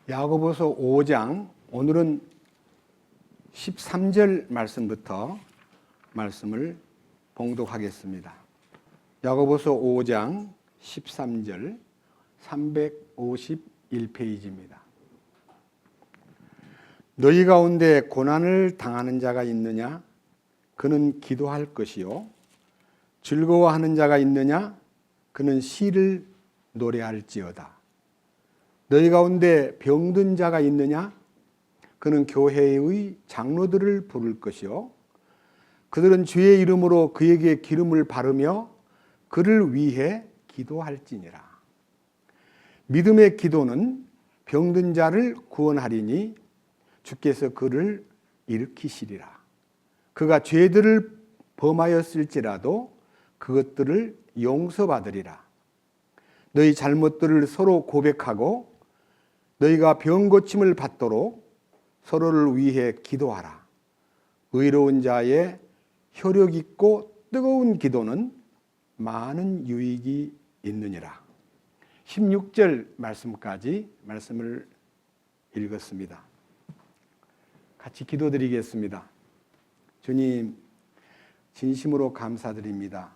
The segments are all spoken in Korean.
야고보서 5장 오늘은 13절 말씀부터 말씀을 봉독하겠습니다. 야고보서 5장 13절 351페이지입니다. 너희 가운데 고난을 당하는 자가 있느냐? 그는 기도할 것이요. 즐거워하는 자가 있느냐? 그는 시를 노래할지어다. 너희 가운데 병든 자가 있느냐? 그는 교회의 장로들을 부를 것이요. 그들은 주의 이름으로 그에게 기름을 바르며 그를 위해 기도할지니라. 믿음의 기도는 병든 자를 구원하리니 주께서 그를 일으키시리라. 그가 죄들을 범하였을지라도 그것들을 용서받으리라. 너희 잘못들을 서로 고백하고 너희가 병 고침을 받도록 서로를 위해 기도하라. 의로운 자의 효력 있고 뜨거운 기도는 많은 유익이 있느니라. 16절 말씀까지 말씀을 읽었습니다. 같이 기도드리겠습니다. 주님, 진심으로 감사드립니다.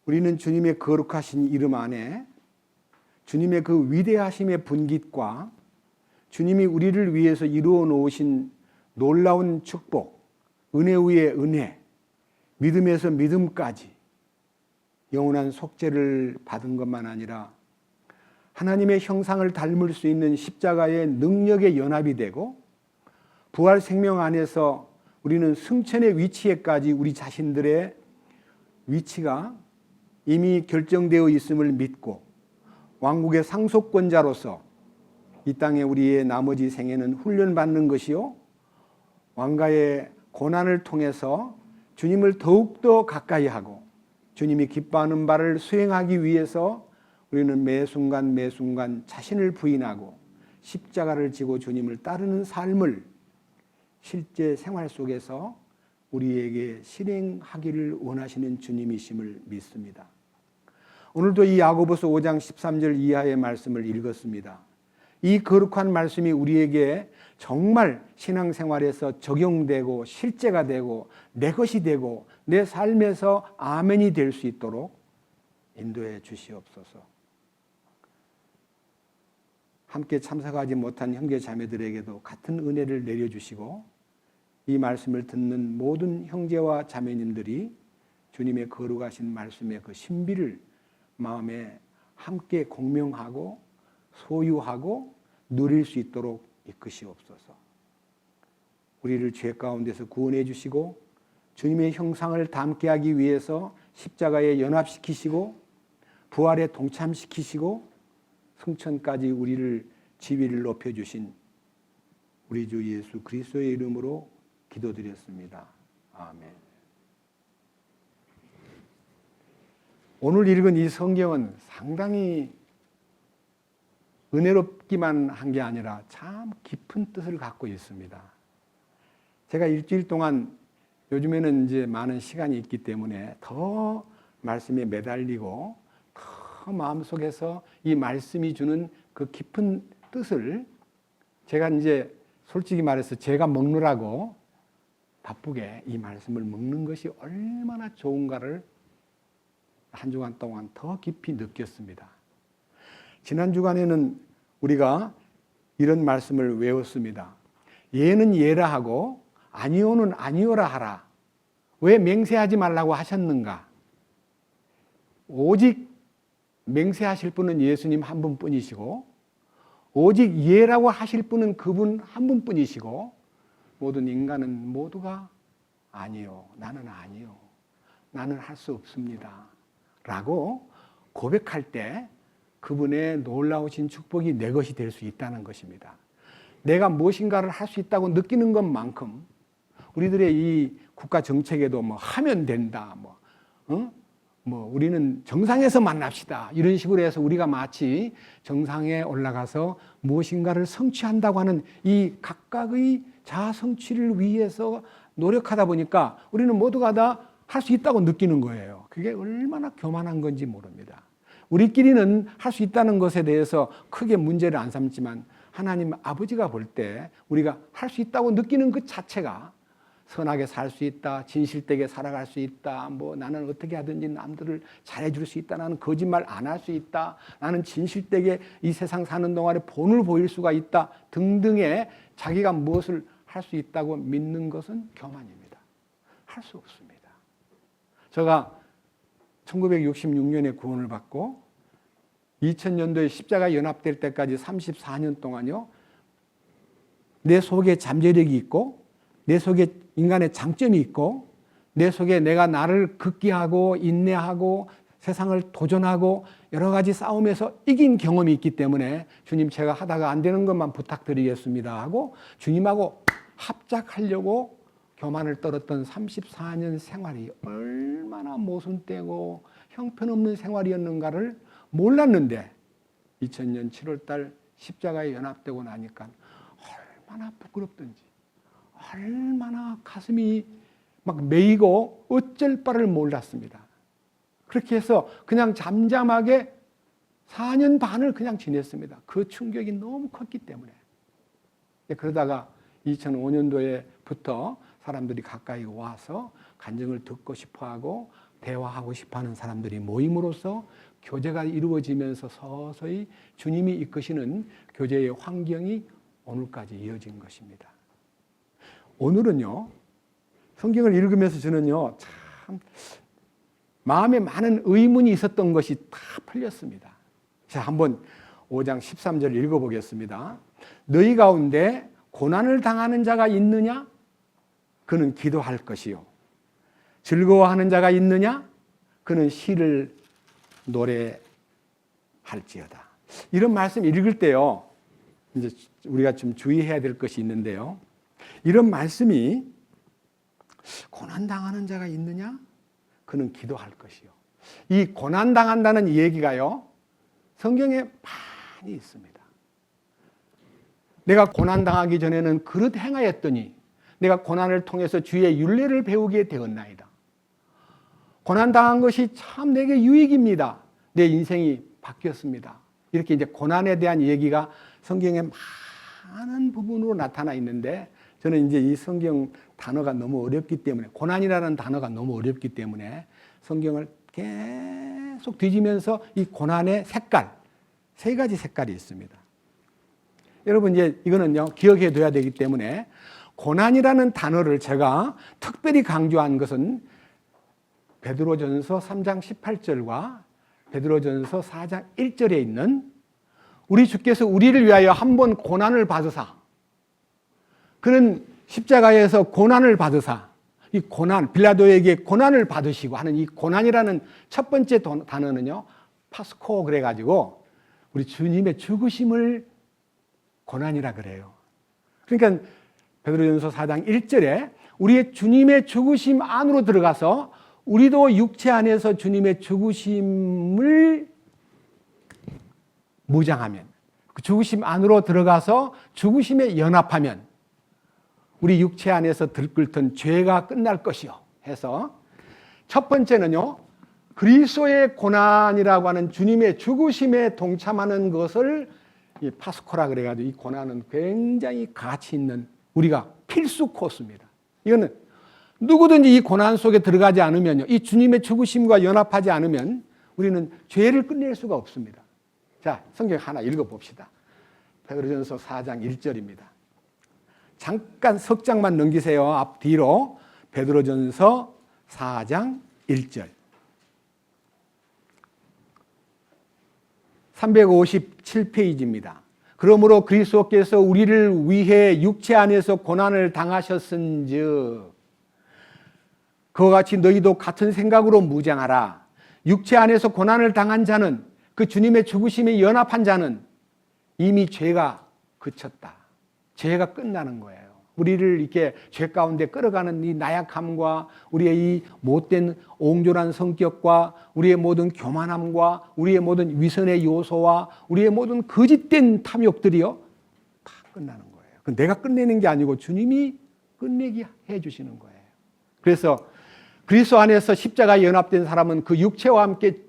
우리는 주님의 거룩하신 이름 안에 주님의 그 위대하심의 분깃과 주님이 우리를 위해서 이루어 놓으신 놀라운 축복, 은혜 위에 은혜, 믿음에서 믿음까지 영원한 속죄를 받은 것만 아니라 하나님의 형상을 닮을 수 있는 십자가의 능력의 연합이 되고 부활 생명 안에서 우리는 승천의 위치에까지 우리 자신들의 위치가 이미 결정되어 있음을 믿고 왕국의 상속권자로서 이 땅에 우리의 나머지 생애는 훈련받는 것이요, 왕가의 고난을 통해서 주님을 더욱더 가까이 하고 주님이 기뻐하는 바를 수행하기 위해서 우리는 매 순간 매 순간 자신을 부인하고 십자가를 지고 주님을 따르는 삶을 실제 생활 속에서 우리에게 실행하기를 원하시는 주님이심을 믿습니다. 오늘도 이 야고보서 5장 13절 이하의 말씀을 읽었습니다. 이 거룩한 말씀이 우리에게 정말 신앙생활에서 적용되고 실제가 되고 내 것이 되고 내 삶에서 아멘이 될 수 있도록 인도해 주시옵소서. 함께 참석하지 못한 형제 자매들에게도 같은 은혜를 내려주시고 이 말씀을 듣는 모든 형제와 자매님들이 주님의 거룩하신 말씀의 그 신비를 마음에 함께 공명하고 소유하고 누릴 수 있도록 이끄시옵소서. 우리를 죄 가운데서 구원해 주시고 주님의 형상을 닮게 하기 위해서 십자가에 연합시키시고 부활에 동참시키시고 승천까지 우리를 지위를 높여주신 우리 주 예수 그리스도의 이름으로 기도드렸습니다. 아멘. 오늘 읽은 이 성경은 상당히 은혜롭기만 한 게 아니라 참 깊은 뜻을 갖고 있습니다. 제가 일주일 동안 요즘에는 이제 많은 시간이 있기 때문에 더 말씀에 매달리고 더 마음속에서 이 말씀이 주는 그 깊은 뜻을 제가 이제 솔직히 말해서 제가 먹느라고 바쁘게 이 말씀을 먹는 것이 얼마나 좋은가를 한 주간 동안 더 깊이 느꼈습니다. 지난 주간에는 우리가 이런 말씀을 외웠습니다. 예는 예라 하고 아니오는 아니오라 하라. 왜 맹세하지 말라고 하셨는가? 오직 맹세하실 분은 예수님 한 분뿐이시고 오직 예라고 하실 분은 그분 한 분뿐이시고 모든 인간은 모두가 아니요, 나는 아니요, 나는 할 수 없습니다 라고 고백할 때 그분의 놀라우신 축복이 내 것이 될 수 있다는 것입니다. 내가 무엇인가를 할 수 있다고 느끼는 것만큼 우리들의 이 국가 정책에도 뭐 하면 된다, 우리는 정상에서 만납시다 이런 식으로 해서 우리가 마치 정상에 올라가서 무엇인가를 성취한다고 하는 이 각각의 자아 성취를 위해서 노력하다 보니까 우리는 모두가 다 할 수 있다고 느끼는 거예요. 그게 얼마나 교만한 건지 모릅니다. 우리끼리는 할 수 있다는 것에 대해서 크게 문제를 안 삼지만 하나님 아버지가 볼 때 우리가 할 수 있다고 느끼는 그 자체가 선하게 살 수 있다, 진실되게 살아갈 수 있다, 뭐 나는 어떻게 하든지 남들을 잘해줄 수 있다, 나는 거짓말 안 할 수 있다, 나는 진실되게 이 세상 사는 동안에 본을 보일 수가 있다 등등의 자기가 무엇을 할 수 있다고 믿는 것은 교만입니다. 할 수 없습니다. 제가 1966년에 구원을 받고 2000년도에 십자가 연합될 때까지 34년 동안요, 내 속에 잠재력이 있고 내 속에 인간의 장점이 있고 내 속에 내가 나를 극기하고 인내하고 세상을 도전하고 여러 가지 싸움에서 이긴 경험이 있기 때문에 주님 제가 하다가 안 되는 것만 부탁드리겠습니다 하고 주님하고 합작하려고 교만을 떨었던 34년 생활이 얼마나 모순되고 형편없는 생활이었는가를 몰랐는데 2000년 7월달 십자가에 연합되고 나니까 얼마나 부끄럽던지 얼마나 가슴이 막 메이고 어쩔 바를 몰랐습니다. 그렇게 해서 그냥 잠잠하게 4년 반을 그냥 지냈습니다. 그 충격이 너무 컸기 때문에. 그러다가 2005년도에부터 사람들이 가까이 와서 간증을 듣고 싶어하고 대화하고 싶어하는 사람들이 모임으로써 교제가 이루어지면서 서서히 주님이 이끄시는 교제의 환경이 오늘까지 이어진 것입니다. 오늘은요, 성경을 읽으면서 저는요, 참 마음에 많은 의문이 있었던 것이 다 풀렸습니다. 자, 한번 5장 13절 읽어보겠습니다. 너희 가운데 고난을 당하는 자가 있느냐? 그는 기도할 것이요. 즐거워하는 자가 있느냐? 그는 시를 노래할지어다. 이런 말씀 읽을 때요, 이제 우리가 좀 주의해야 될 것이 있는데요. 이런 말씀이 고난당하는 자가 있느냐? 그는 기도할 것이요. 이 고난당한다는 얘기가요, 성경에 많이 있습니다. 내가 고난당하기 전에는 그릇 행하였더니 내가 고난을 통해서 주의 율례를 배우게 되었나이다. 고난당한 것이 참 내게 유익입니다. 내 인생이 바뀌었습니다. 이렇게 이제 고난에 대한 얘기가 성경에 많은 부분으로 나타나 있는데 저는 이제 이 성경 단어가 너무 어렵기 때문에, 고난이라는 단어가 너무 어렵기 때문에 성경을 계속 뒤지면서 이 고난의 색깔, 세 가지 색깔이 있습니다. 여러분 이제 이거는요, 기억해 둬야 되기 때문에 고난이라는 단어를 제가 특별히 강조한 것은 베드로전서 3장 18절과 베드로전서 4장 1절에 있는 우리 주께서 우리를 위하여 한 번 고난을 받으사, 그는 십자가에서 고난을 받으사, 이 고난, 빌라도에게 고난을 받으시고 하는 이 고난이라는 첫 번째 단어는요, 파스코 그래가지고 우리 주님의 죽으심을 고난이라 그래요. 그러니까 베드로전서 4장 1절에 우리의 주님의 죽으심 안으로 들어가서 우리도 육체 안에서 주님의 죽으심을 무장하면, 그 죽으심 안으로 들어가서 죽으심에 연합하면 우리 육체 안에서 들끓던 죄가 끝날 것이요 해서 첫 번째는요, 그리스도의 고난이라고 하는 주님의 죽으심에 동참하는 것을 이 파스코라 그래가지고 이 고난은 굉장히 가치 있는 우리가 필수 코스입니다. 이거는 누구든지 이 고난 속에 들어가지 않으면요, 이 주님의 죽으심과 연합하지 않으면 우리는 죄를 끝낼 수가 없습니다. 자, 성경 하나 읽어봅시다. 베드로전서 4장 1절입니다. 잠깐 석 장만 넘기세요. 앞뒤로. 베드로전서 4장 1절. 357페이지입니다. 그러므로 그리스도께서 우리를 위해 육체 안에서 고난을 당하셨은즉 그와 같이 너희도 같은 생각으로 무장하라. 육체 안에서 고난을 당한 자는, 그 주님의 죽으심에 연합한 자는 이미 죄가 그쳤다. 죄가 끝나는 거예요. 우리를 이렇게 죄 가운데 끌어가는 이 나약함과 우리의 이 못된 옹졸한 성격과 우리의 모든 교만함과 우리의 모든 위선의 요소와 우리의 모든 거짓된 탐욕들이요, 다 끝나는 거예요. 내가 끝내는 게 아니고 주님이 끝내게 해주시는 거예요. 그래서 그리스도 안에서 십자가에 연합된 사람은 그 육체와 함께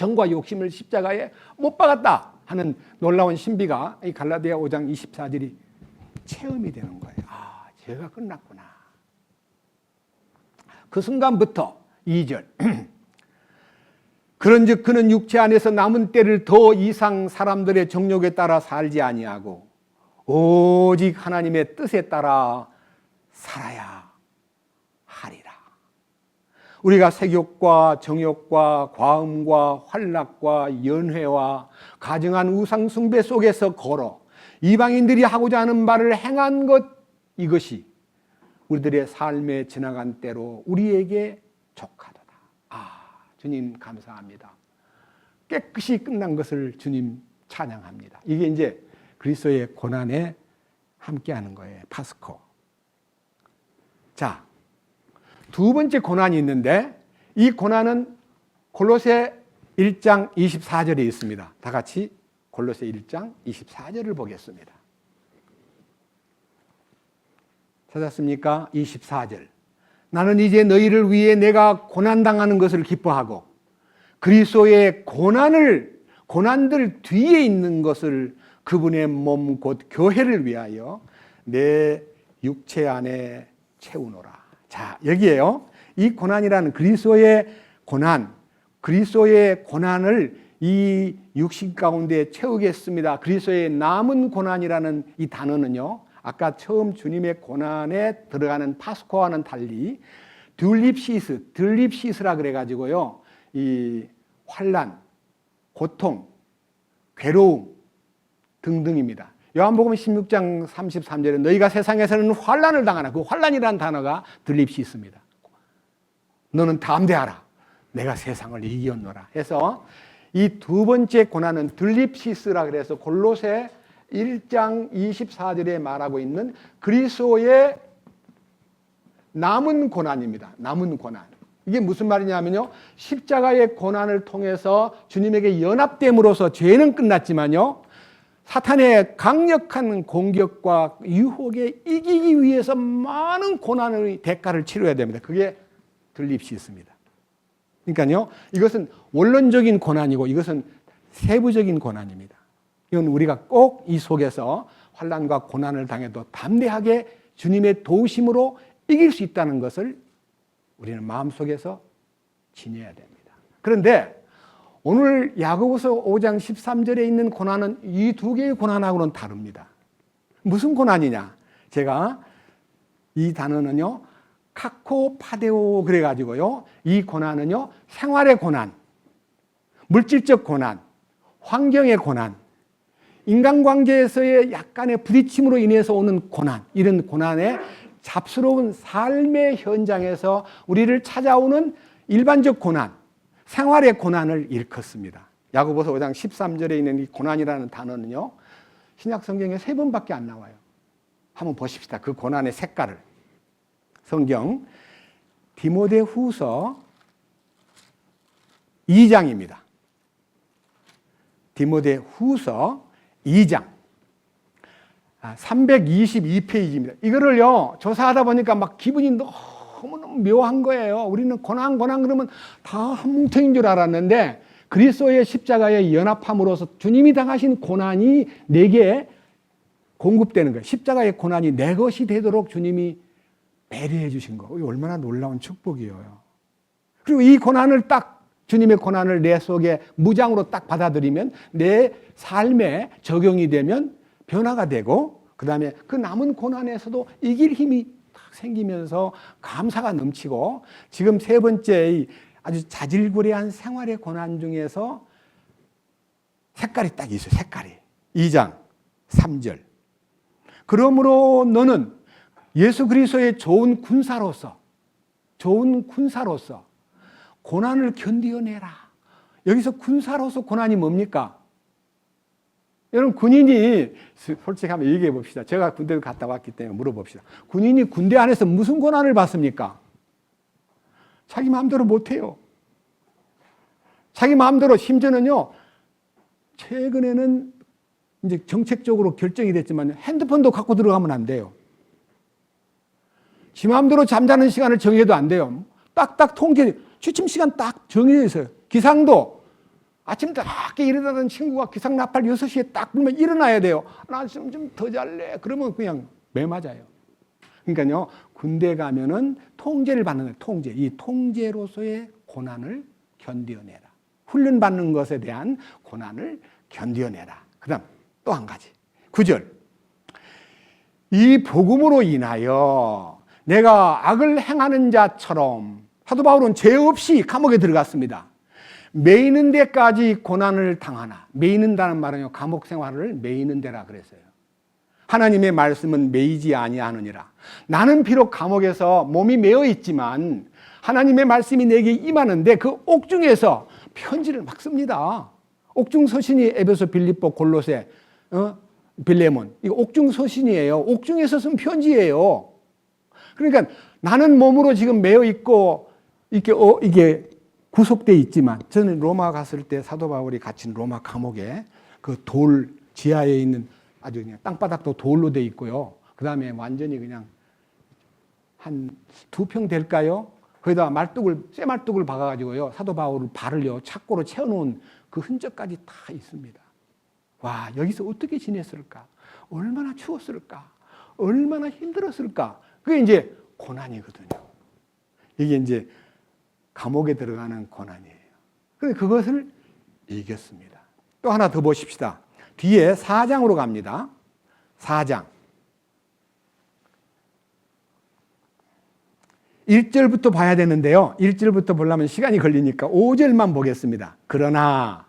정과 욕심을 십자가에 못 박았다 하는 놀라운 신비가 이 갈라디아 5장 24절이 체험이 되는 거예요. 아, 죄가 끝났구나. 그 순간부터 2절 그런즉 그는 육체 안에서 남은 때를 더 이상 사람들의 정욕에 따라 살지 아니하고 오직 하나님의 뜻에 따라 살아야 하리라. 우리가 색욕과 정욕과 과음과 환락과 연회와 가증한 우상 숭배 속에서 걸어 이방인들이 하고자 하는 말을 행한 것, 이것이 우리들의 삶에 지나간 때로 우리에게 족하도다. 아, 주님 감사합니다. 깨끗이 끝난 것을 주님 찬양합니다. 이게 이제 그리스도의 고난에 함께하는 거예요. 파스코. 자, 두 번째 고난이 있는데 이 고난은 골로새 1장 24절에 있습니다. 다 같이 골로새 1장 24절을 보겠습니다. 찾았습니까? 24절. 나는 이제 너희를 위해 내가 고난당하는 것을 기뻐하고 그리스도의 고난들 뒤에 있는 것을 그분의 몸 곧 교회를 위하여 내 육체 안에 채우노라. 자, 여기에요. 이 고난이라는 그리스도의 고난을 이 육신 가운데 채우겠습니다. 그리스도의 남은 고난이라는 이 단어는요, 아까 처음 주님의 고난에 들어가는 파스코와는 달리 들립시스라 그래가지고요, 이 환난, 고통, 괴로움 등등입니다. 요한복음 16장 33절에 너희가 세상에서는 환난을 당하나, 그 환난이라는 단어가 들립시스입니다. 너는 담대하라. 내가 세상을 이겼노라. 해서 이 두 번째 고난은 들립시스라 그래서 골로새 1장 24절에 말하고 있는 그리스도의 남은 고난입니다. 남은 고난. 이게 무슨 말이냐면요, 십자가의 고난을 통해서 주님에게 연합됨으로써 죄는 끝났지만요, 사탄의 강력한 공격과 유혹에 이기기 위해서 많은 고난의 대가를 치러야 됩니다. 그게 들립시스입니다. 그러니까요, 이것은 원론적인 고난이고 이것은 세부적인 고난입니다. 이건 우리가 꼭 이 속에서 환난과 고난을 당해도 담대하게 주님의 도우심으로 이길 수 있다는 것을 우리는 마음속에서 지녀야 됩니다. 그런데 오늘 야고보서 5장 13절에 있는 고난은 이 두 개의 고난하고는 다릅니다. 무슨 고난이냐? 제가 이 단어는요, 카코파데오 그래가지고요, 이 고난은요, 생활의 고난, 물질적 고난, 환경의 고난, 인간관계에서의 약간의 부딪힘으로 인해서 오는 고난, 이런 고난의 잡스러운 삶의 현장에서 우리를 찾아오는 일반적 고난, 생활의 고난을 일컫습니다. 야고보서 5장 13절에 있는 이 고난이라는 단어는요, 신약 성경에 3번밖에 안 나와요. 한번 보십시다. 그 고난의 색깔을. 성경 디모데후서 2장입니다. 디모데후서 2장 322페이지입니다. 이거를요, 조사하다 보니까 막 기분이 너무너무 묘한 거예요. 우리는 고난 그러면 다 한 뭉텅인 줄 알았는데 그리스도의 십자가에 연합함으로써 주님이 당하신 고난이 내게 공급되는 거예요. 십자가의 고난이 내 것이 되도록 주님이 배려해 주신 거. 얼마나 놀라운 축복이에요. 그리고 이 고난을 딱, 주님의 고난을 내 속에 무장으로 딱 받아들이면 내 삶에 적용이 되면 변화가 되고, 그 다음에 그 남은 고난에서도 이길 힘이 딱 생기면서 감사가 넘치고, 지금 세 번째 아주 자질구레한 생활의 고난 중에서 색깔이 딱 있어요. 색깔이. 2장 3절. 그러므로 너는 예수 그리스도의 좋은 군사로서 고난을 견디어내라. 여기서 군사로서 고난이 뭡니까? 여러분, 군인이, 솔직히 한번 얘기해 봅시다. 제가 군대를 갔다 왔기 때문에 물어봅시다. 군인이 군대 안에서 무슨 고난을 받습니까? 자기 마음대로 못해요. 자기 마음대로, 심지어는요, 최근에는 이제 정책적으로 결정이 됐지만 핸드폰도 갖고 들어가면 안 돼요. 지 마음대로 잠자는 시간을 정해도 안 돼요. 딱딱 통제, 취침 시간 딱 정해져 있어요. 기상도 아침부터 학교에 일어나던 친구가 기상나팔 6시에 딱 불면 일어나야 돼요. 나 좀 더 잘래. 그러면 그냥 매 맞아요. 그러니까요, 군대 가면은 통제를 받는 거예요. 통제. 이 통제로서의 고난을 견뎌내라. 훈련받는 것에 대한 고난을 견뎌내라. 그 다음 또 한 가지. 9절. 이 복음으로 인하여 내가 악을 행하는 자처럼, 사도 바울은 죄 없이 감옥에 들어갔습니다. 매이는 데까지 고난을 당하나. 매이는다는 말은요, 감옥 생활을 매이는 데라 그랬어요. 하나님의 말씀은 매이지 아니하느니라. 나는 비록 감옥에서 몸이 매어 있지만 하나님의 말씀이 내게 임하는데 그 옥중에서 편지를 막 씁니다. 옥중 서신이 에베소, 빌립보, 골로새, 빌레몬. 이거 옥중 서신이에요. 옥중에서 쓴 편지예요. 그러니까 나는 몸으로 지금 매어 있고 이게 구속돼 있지만, 저는 로마 갔을 때 사도 바울이 갇힌 로마 감옥에 그 돌 지하에 있는 아주 그냥 땅바닥도 돌로 돼 있고요. 그 다음에 완전히 그냥 한 2평 될까요? 거기다 쇠말뚝을 박아가지고요, 사도 바울 발을요 착고로 채워놓은 그 흔적까지 다 있습니다. 와, 여기서 어떻게 지냈을까? 얼마나 추웠을까? 얼마나 힘들었을까? 그게 이제 고난이거든요. 이게 이제 감옥에 들어가는 고난이에요. 그런데 그것을 이겼습니다. 또 하나 더 보십시다. 뒤에 4장으로 갑니다. 4장. 1절부터 봐야 되는데요. 1절부터 보려면 시간이 걸리니까 5절만 보겠습니다. 그러나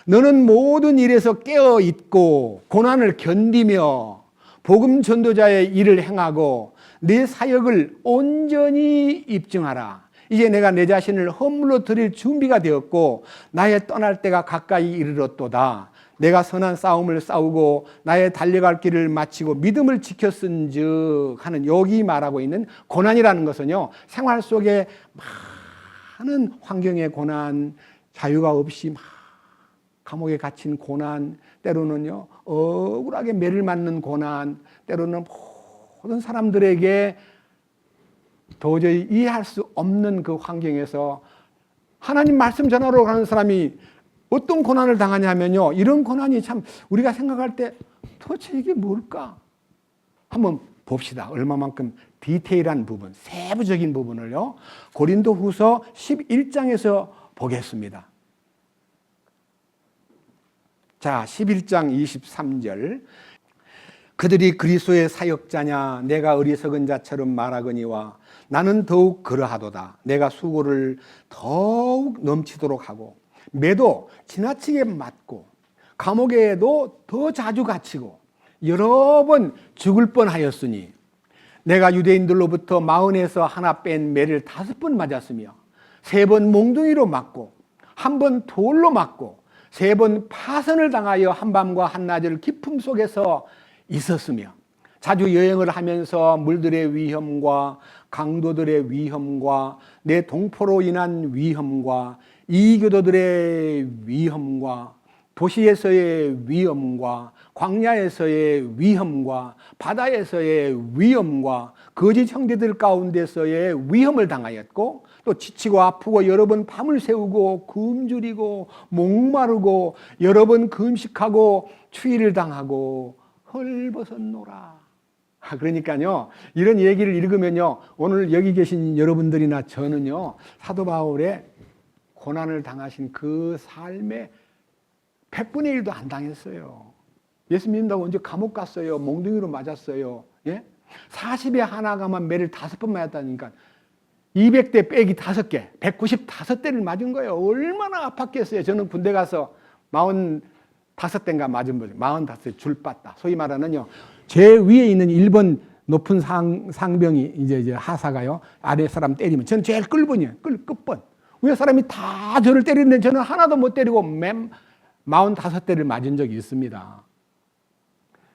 너는 모든 일에서 깨어 있고 고난을 견디며 복음 전도자의 일을 행하고 내 사역을 온전히 입증하라. 이제 내가 내 자신을 허물로 드릴 준비가 되었고 나의 떠날 때가 가까이 이르렀도다. 내가 선한 싸움을 싸우고 나의 달려갈 길을 마치고 믿음을 지켰은즉 하는, 여기 말하고 있는 고난이라는 것은요, 생활 속에 많은 환경의 고난, 자유가 없이 막 감옥에 갇힌 고난, 때로는요 억울하게 매를 맞는 고난, 때로는 모든 사람들에게 도저히 이해할 수 없는 그 환경에서 하나님 말씀 전하러 가는 사람이 어떤 고난을 당하냐면요, 이런 고난이 참 우리가 생각할 때 도대체 이게 뭘까? 한번 봅시다. 얼마만큼 디테일한 부분, 세부적인 부분을요, 고린도후서 11장에서 보겠습니다. 자, 11장 23절. 그들이 그리스도의 사역자냐? 내가 어리석은 자처럼 말하거니와 나는 더욱 그러하도다. 내가 수고를 더욱 넘치도록 하고 매도 지나치게 맞고 감옥에도 더 자주 갇히고 여러 번 죽을 뻔하였으니 내가 유대인들로부터 마흔에서 하나 뺀 매를 5번 맞았으며 3번 몽둥이로 맞고 1번 돌로 맞고 3번 파선을 당하여 한밤과 한낮을 깊음 속에서 있었으며 자주 여행을 하면서 물들의 위험과 강도들의 위험과 내 동포로 인한 위험과 이교도들의 위험과 도시에서의 위험과 광야에서의 위험과 바다에서의 위험과 거짓 형제들 가운데서의 위험을 당하였고 또 지치고 아프고 여러 번 밤을 새우고 굶주리고 목마르고 여러 번 금식하고 추위를 당하고 헐벗었노라. 그러니까요, 이런 얘기를 읽으면요, 오늘 여기 계신 여러분들이나 저는요, 사도 바울의 고난을 당하신 그 삶의 100분의 1도 안 당했어요. 예수 믿는다고 언제 감옥 갔어요? 몽둥이로 맞았어요. 예? 40에 하나가만 매를 5번 맞았다니까 200대 빼기 5개, 195대를 맞은 거예요. 얼마나 아팠겠어요. 저는 군대 가서 45대인가 맞은 거죠. 45대 줄 빻다. 소위 말하는요, 제 위에 있는 1번 높은 상병이 이제 하사가요, 아래 사람 때리면 저는 제일 끌번이에요. 끝번. 위에 사람이 다 저를 때리는데 저는 하나도 못 때리고 45대를 맞은 적이 있습니다.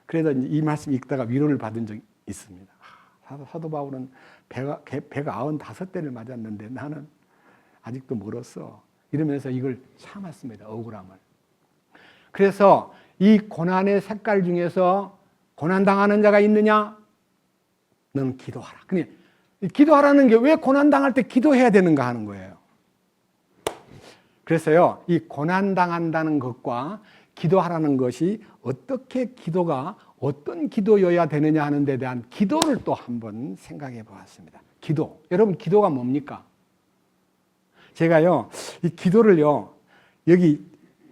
그래서 이 말씀 읽다가 위로를 받은 적이 있습니다. 사도 바울은 배가 95대를 맞았는데 나는 아직도 멀었어. 이러면서 이걸 참았습니다. 억울함을. 그래서 이 고난의 색깔 중에서 고난당하는 자가 있느냐? 너는 기도하라. 근데 기도하라는 게 왜 고난당할 때 기도해야 되는가 하는 거예요. 그래서요, 이 고난당한다는 것과 기도하라는 것이 어떻게 기도가 어떤 기도여야 되느냐 하는 데 대한 기도를 또 한번 생각해 보았습니다. 기도. 여러분, 기도가 뭡니까? 제가요, 이 기도를요, 여기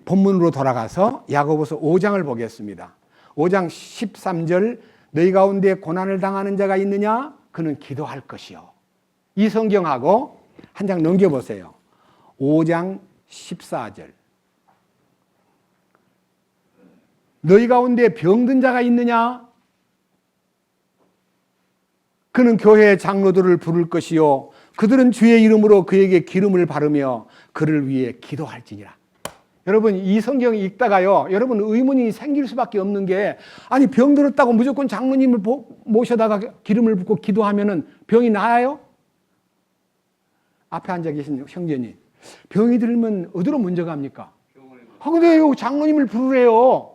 본문으로 돌아가서 야고보서 5장을 보겠습니다. 5장 13절, 너희 가운데 고난을 당하는 자가 있느냐? 그는 기도할 것이요. 이 성경하고 한 장 넘겨보세요. 5장 14절. 너희 가운데 병든 자가 있느냐? 그는 교회의 장로들을 부를 것이요. 그들은 주의 이름으로 그에게 기름을 바르며 그를 위해 기도할지니라. 여러분, 이 성경 읽다가요, 여러분 의문이 생길 수밖에 없는 게, 아니 병 들었다고 무조건 장로님을 모셔다가 기름을 붓고 기도하면은 병이 나아요? 앞에 앉아 계신 형제님, 병이 들면 어디로 먼저 갑니까? 근데 장로님을 부르래요.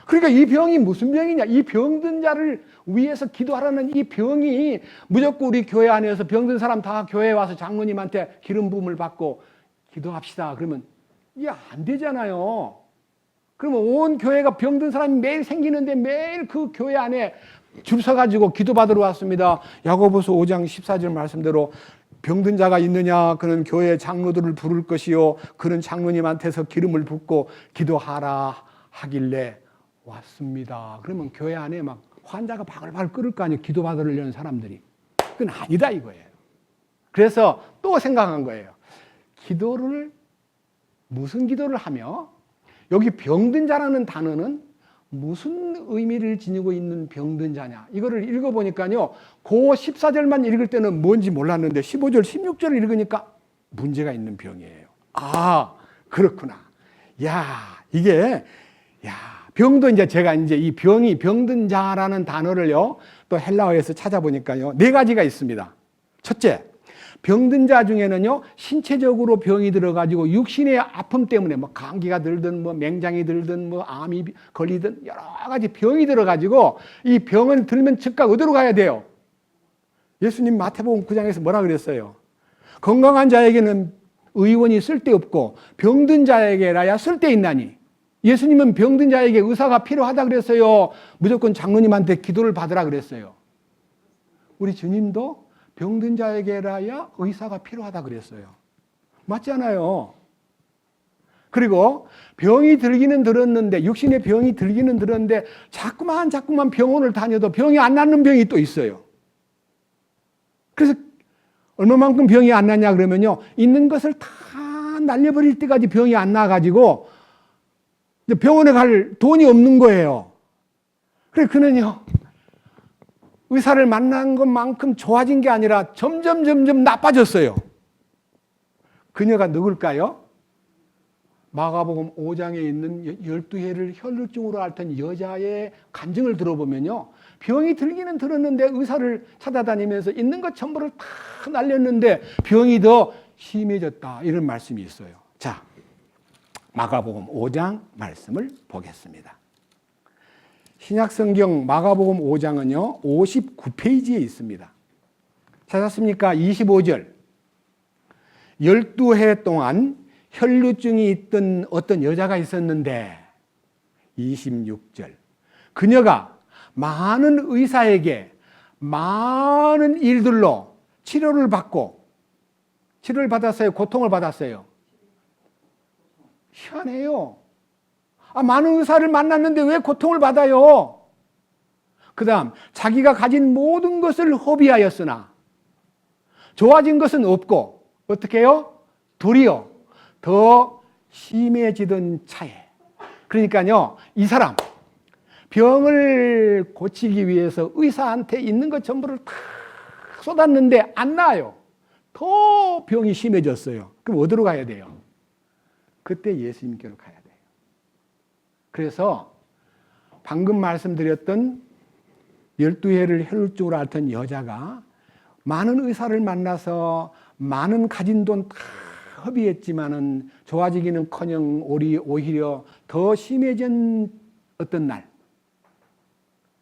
그러니까 이 병이 무슨 병이냐? 이 병든 자를 위해서 기도하라는 이 병이 무조건 우리 교회 안에서 병든 사람 다 교회에 와서 장로님한테 기름 부음을 받고 기도합시다. 그러면 이게 안 되잖아요. 그러면 온 교회가 병든 사람이 매일 생기는데 매일 그 교회 안에 줄 서가지고 기도받으러 왔습니다. 야고보서 5장 14절 말씀대로 병든 자가 있느냐? 그는 교회 장로들을 부를 것이요. 그는 장로님한테서 기름을 붓고 기도하라 하길래 왔습니다. 그러면 교회 안에 막 환자가 바글바글 끓을 거 아니에요. 기도받으려는 사람들이. 그건 아니다 이거예요. 그래서 또 생각한 거예요. 기도를 무슨 기도를 하며 여기 병든 자라는 단어는 무슨 의미를 지니고 있는 병든 자냐. 이거를 읽어보니까요. 그 14절만 읽을 때는 뭔지 몰랐는데 15절, 16절을 읽으니까 문제가 있는 병이에요. 아, 그렇구나. 이게 병도 이제 제가 이제 이 병든 자라는 단어를요, 또 헬라어에서 찾아보니까요, 4가지가 있습니다. 첫째, 병든 자 중에는요, 신체적으로 병이 들어가지고 육신의 아픔 때문에 뭐 감기가 들든 뭐 맹장이 들든 뭐 암이 걸리든 여러 가지 병이 들어가지고 이 병을 들면 즉각 어디로 가야 돼요? 예수님 마태복음 9장에서 뭐라 그랬어요? 건강한 자에게는 의원이 쓸데없고 병든 자에게라야 쓸데있나니. 예수님은 병든 자에게 의사가 필요하다 그랬어요? 무조건 장로님한테 기도를 받으라 그랬어요? 우리 주님도 병든 자에게라야 의사가 필요하다 그랬어요. 맞잖아요. 그리고 병이 들기는 들었는데, 육신의 병이 들기는 들었는데 자꾸만 병원을 다녀도 병이 안 낫는 병이 또 있어요. 그래서 얼마만큼 병이 안 낫냐 그러면요, 있는 것을 다 날려버릴 때까지 병이 안 나가지고 병원에 갈 돈이 없는 거예요. 그래, 그는요, 의사를 만난 것만큼 좋아진 게 아니라 점점 나빠졌어요. 그녀가 누굴까요? 마가복음 5장에 있는 12해를 혈루증으로 앓던 여자의 간증을 들어보면요, 병이 들기는 들었는데 의사를 찾아다니면서 있는 것 전부를 다 날렸는데 병이 더 심해졌다, 이런 말씀이 있어요. 자, 마가복음 5장 말씀을 보겠습니다. 신약성경 마가복음 5장은요, 59페이지에 있습니다. 찾았습니까? 25절. 12해 동안 혈루증이 있던 어떤 여자가 있었는데, 26절. 그녀가 많은 의사에게 많은 일들로 치료를 받았어요? 고통을 받았어요? 희한해요. 많은 의사를 만났는데 왜 고통을 받아요? 그 다음, 자기가 가진 모든 것을 허비하였으나 좋아진 것은 없고, 어떻게 해요? 도리어 더 심해지던 차에. 그러니까요, 이 사람 병을 고치기 위해서 의사한테 있는 것 전부를 다 쏟았는데 안 나아요. 더 병이 심해졌어요. 그럼 어디로 가야 돼요? 그때 예수님께로 가야 돼요. 그래서 방금 말씀드렸던 12해를 혈루증으로 앓던 여자가 많은 의사를 만나서 많은 가진 돈 다 허비했지만은 좋아지기는커녕 오히려 더 심해진 어떤 날,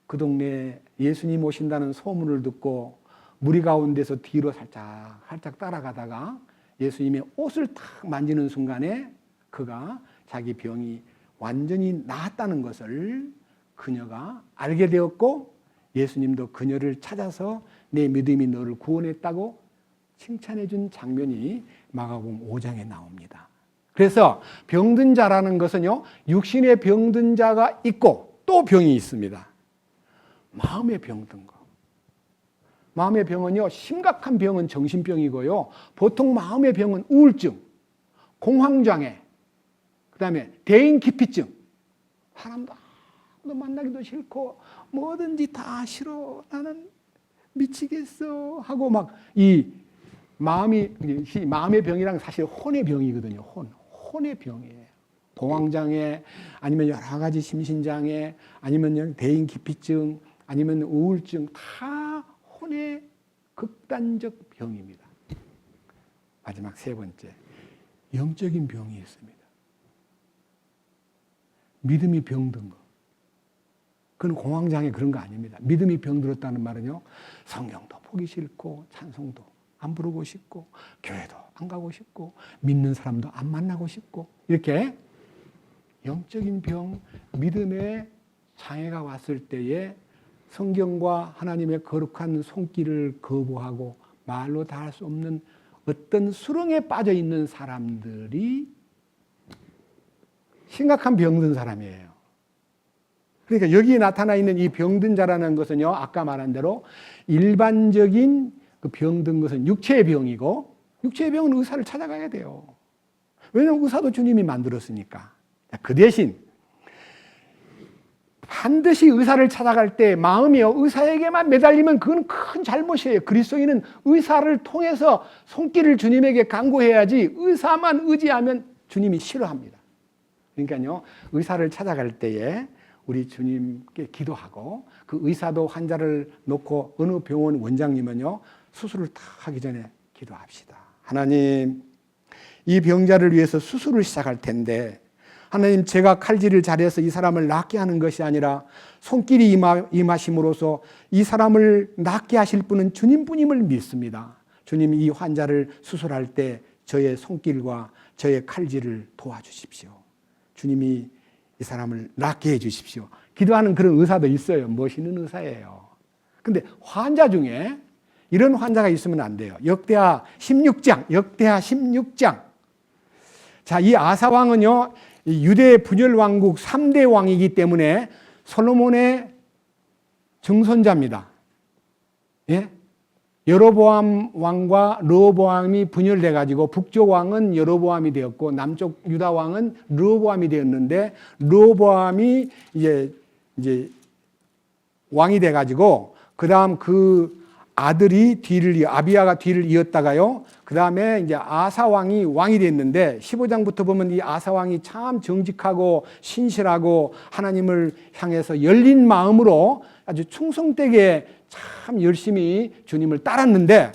그 동네에 예수님 오신다는 소문을 듣고 무리 가운데서 뒤로 살짝 따라가다가 예수님의 옷을 탁 만지는 순간에 그가 자기 병이 완전히 나았다는 것을 그녀가 알게 되었고 예수님도 그녀를 찾아서 내 믿음이 너를 구원했다고 칭찬해 준 장면이 마가복음 5장에 나옵니다. 그래서 병든 자라는 것은요, 육신의 병든 자가 있고 또 병이 있습니다. 마음의 병든 거. 마음의 병은요, 심각한 병은 정신병이고요, 보통 마음의 병은 우울증, 공황장애, 그 다음에 대인기피증. 사람도 아무도 만나기도 싫고 뭐든지 다 싫어, 나는 미치겠어 하고 막 이 마음의 병이랑 사실 혼의 병이거든요. 혼의 병이에요. 공황장애, 아니면 여러 가지 심신장애, 아니면 대인기피증, 아니면 우울증, 다 혼의 극단적 병입니다. 마지막 세 번째, 영적인 병이 있습니다. 믿음이 병든 거. 그건 공황장애 그런 거 아닙니다. 믿음이 병들었다는 말은요, 성경도 보기 싫고 찬송도 안 부르고 싶고 교회도 안 가고 싶고 믿는 사람도 안 만나고 싶고, 이렇게 영적인 병, 믿음의 장애가 왔을 때에 성경과 하나님의 거룩한 손길을 거부하고 말로 다 할 수 없는 어떤 수렁에 빠져 있는 사람들이 심각한 병든 사람이에요. 그러니까 여기에 나타나 있는 이 병든 자라는 것은요, 아까 말한 대로 일반적인 그 병든 것은 육체의 병이고, 육체의 병은 의사를 찾아가야 돼요. 왜냐하면 의사도 주님이 만들었으니까. 그 대신 반드시 의사를 찾아갈 때 마음이요, 의사에게만 매달리면 그건 큰 잘못이에요. 그리스도인은 의사를 통해서 손길을 주님에게 간구해야지, 의사만 의지하면 주님이 싫어합니다. 그러니까요, 의사를 찾아갈 때에 우리 주님께 기도하고, 그 의사도 환자를 놓고 어느 병원 원장님은요, 수술을 다 하기 전에 기도합시다. 하나님, 이 병자를 위해서 수술을 시작할 텐데 하나님, 제가 칼질을 잘해서 이 사람을 낫게 하는 것이 아니라 손길이 임하심으로써 이 사람을 낫게 하실 분은 주님뿐임을 믿습니다. 주님, 이 환자를 수술할 때 저의 손길과 저의 칼질을 도와주십시오. 주님이 이 사람을 낫게 해 주십시오. 기도하는 그런 의사도 있어요. 멋있는 의사예요. 근데 환자 중에 이런 환자가 있으면 안 돼요. 역대하 16장. 자, 이 아사왕은요, 유대 분열 왕국 3대 왕이기 때문에 솔로몬의 증손자입니다. 예? 여로보암 왕과 르호보암이 분열돼 가지고 북쪽 왕은 여로보암이 되었고 남쪽 유다 왕은 르호보암이 되었는데, 르호보암이 이제 왕이 돼 가지고 그다음 그 아들이 아비야가 뒤를 이었다가요, 그 다음에 이제 아사 왕이 왕이 됐는데, 15장부터 보면 이 아사 왕이 참 정직하고 신실하고 하나님을 향해서 열린 마음으로 아주 충성되게 참 열심히 주님을 따랐는데,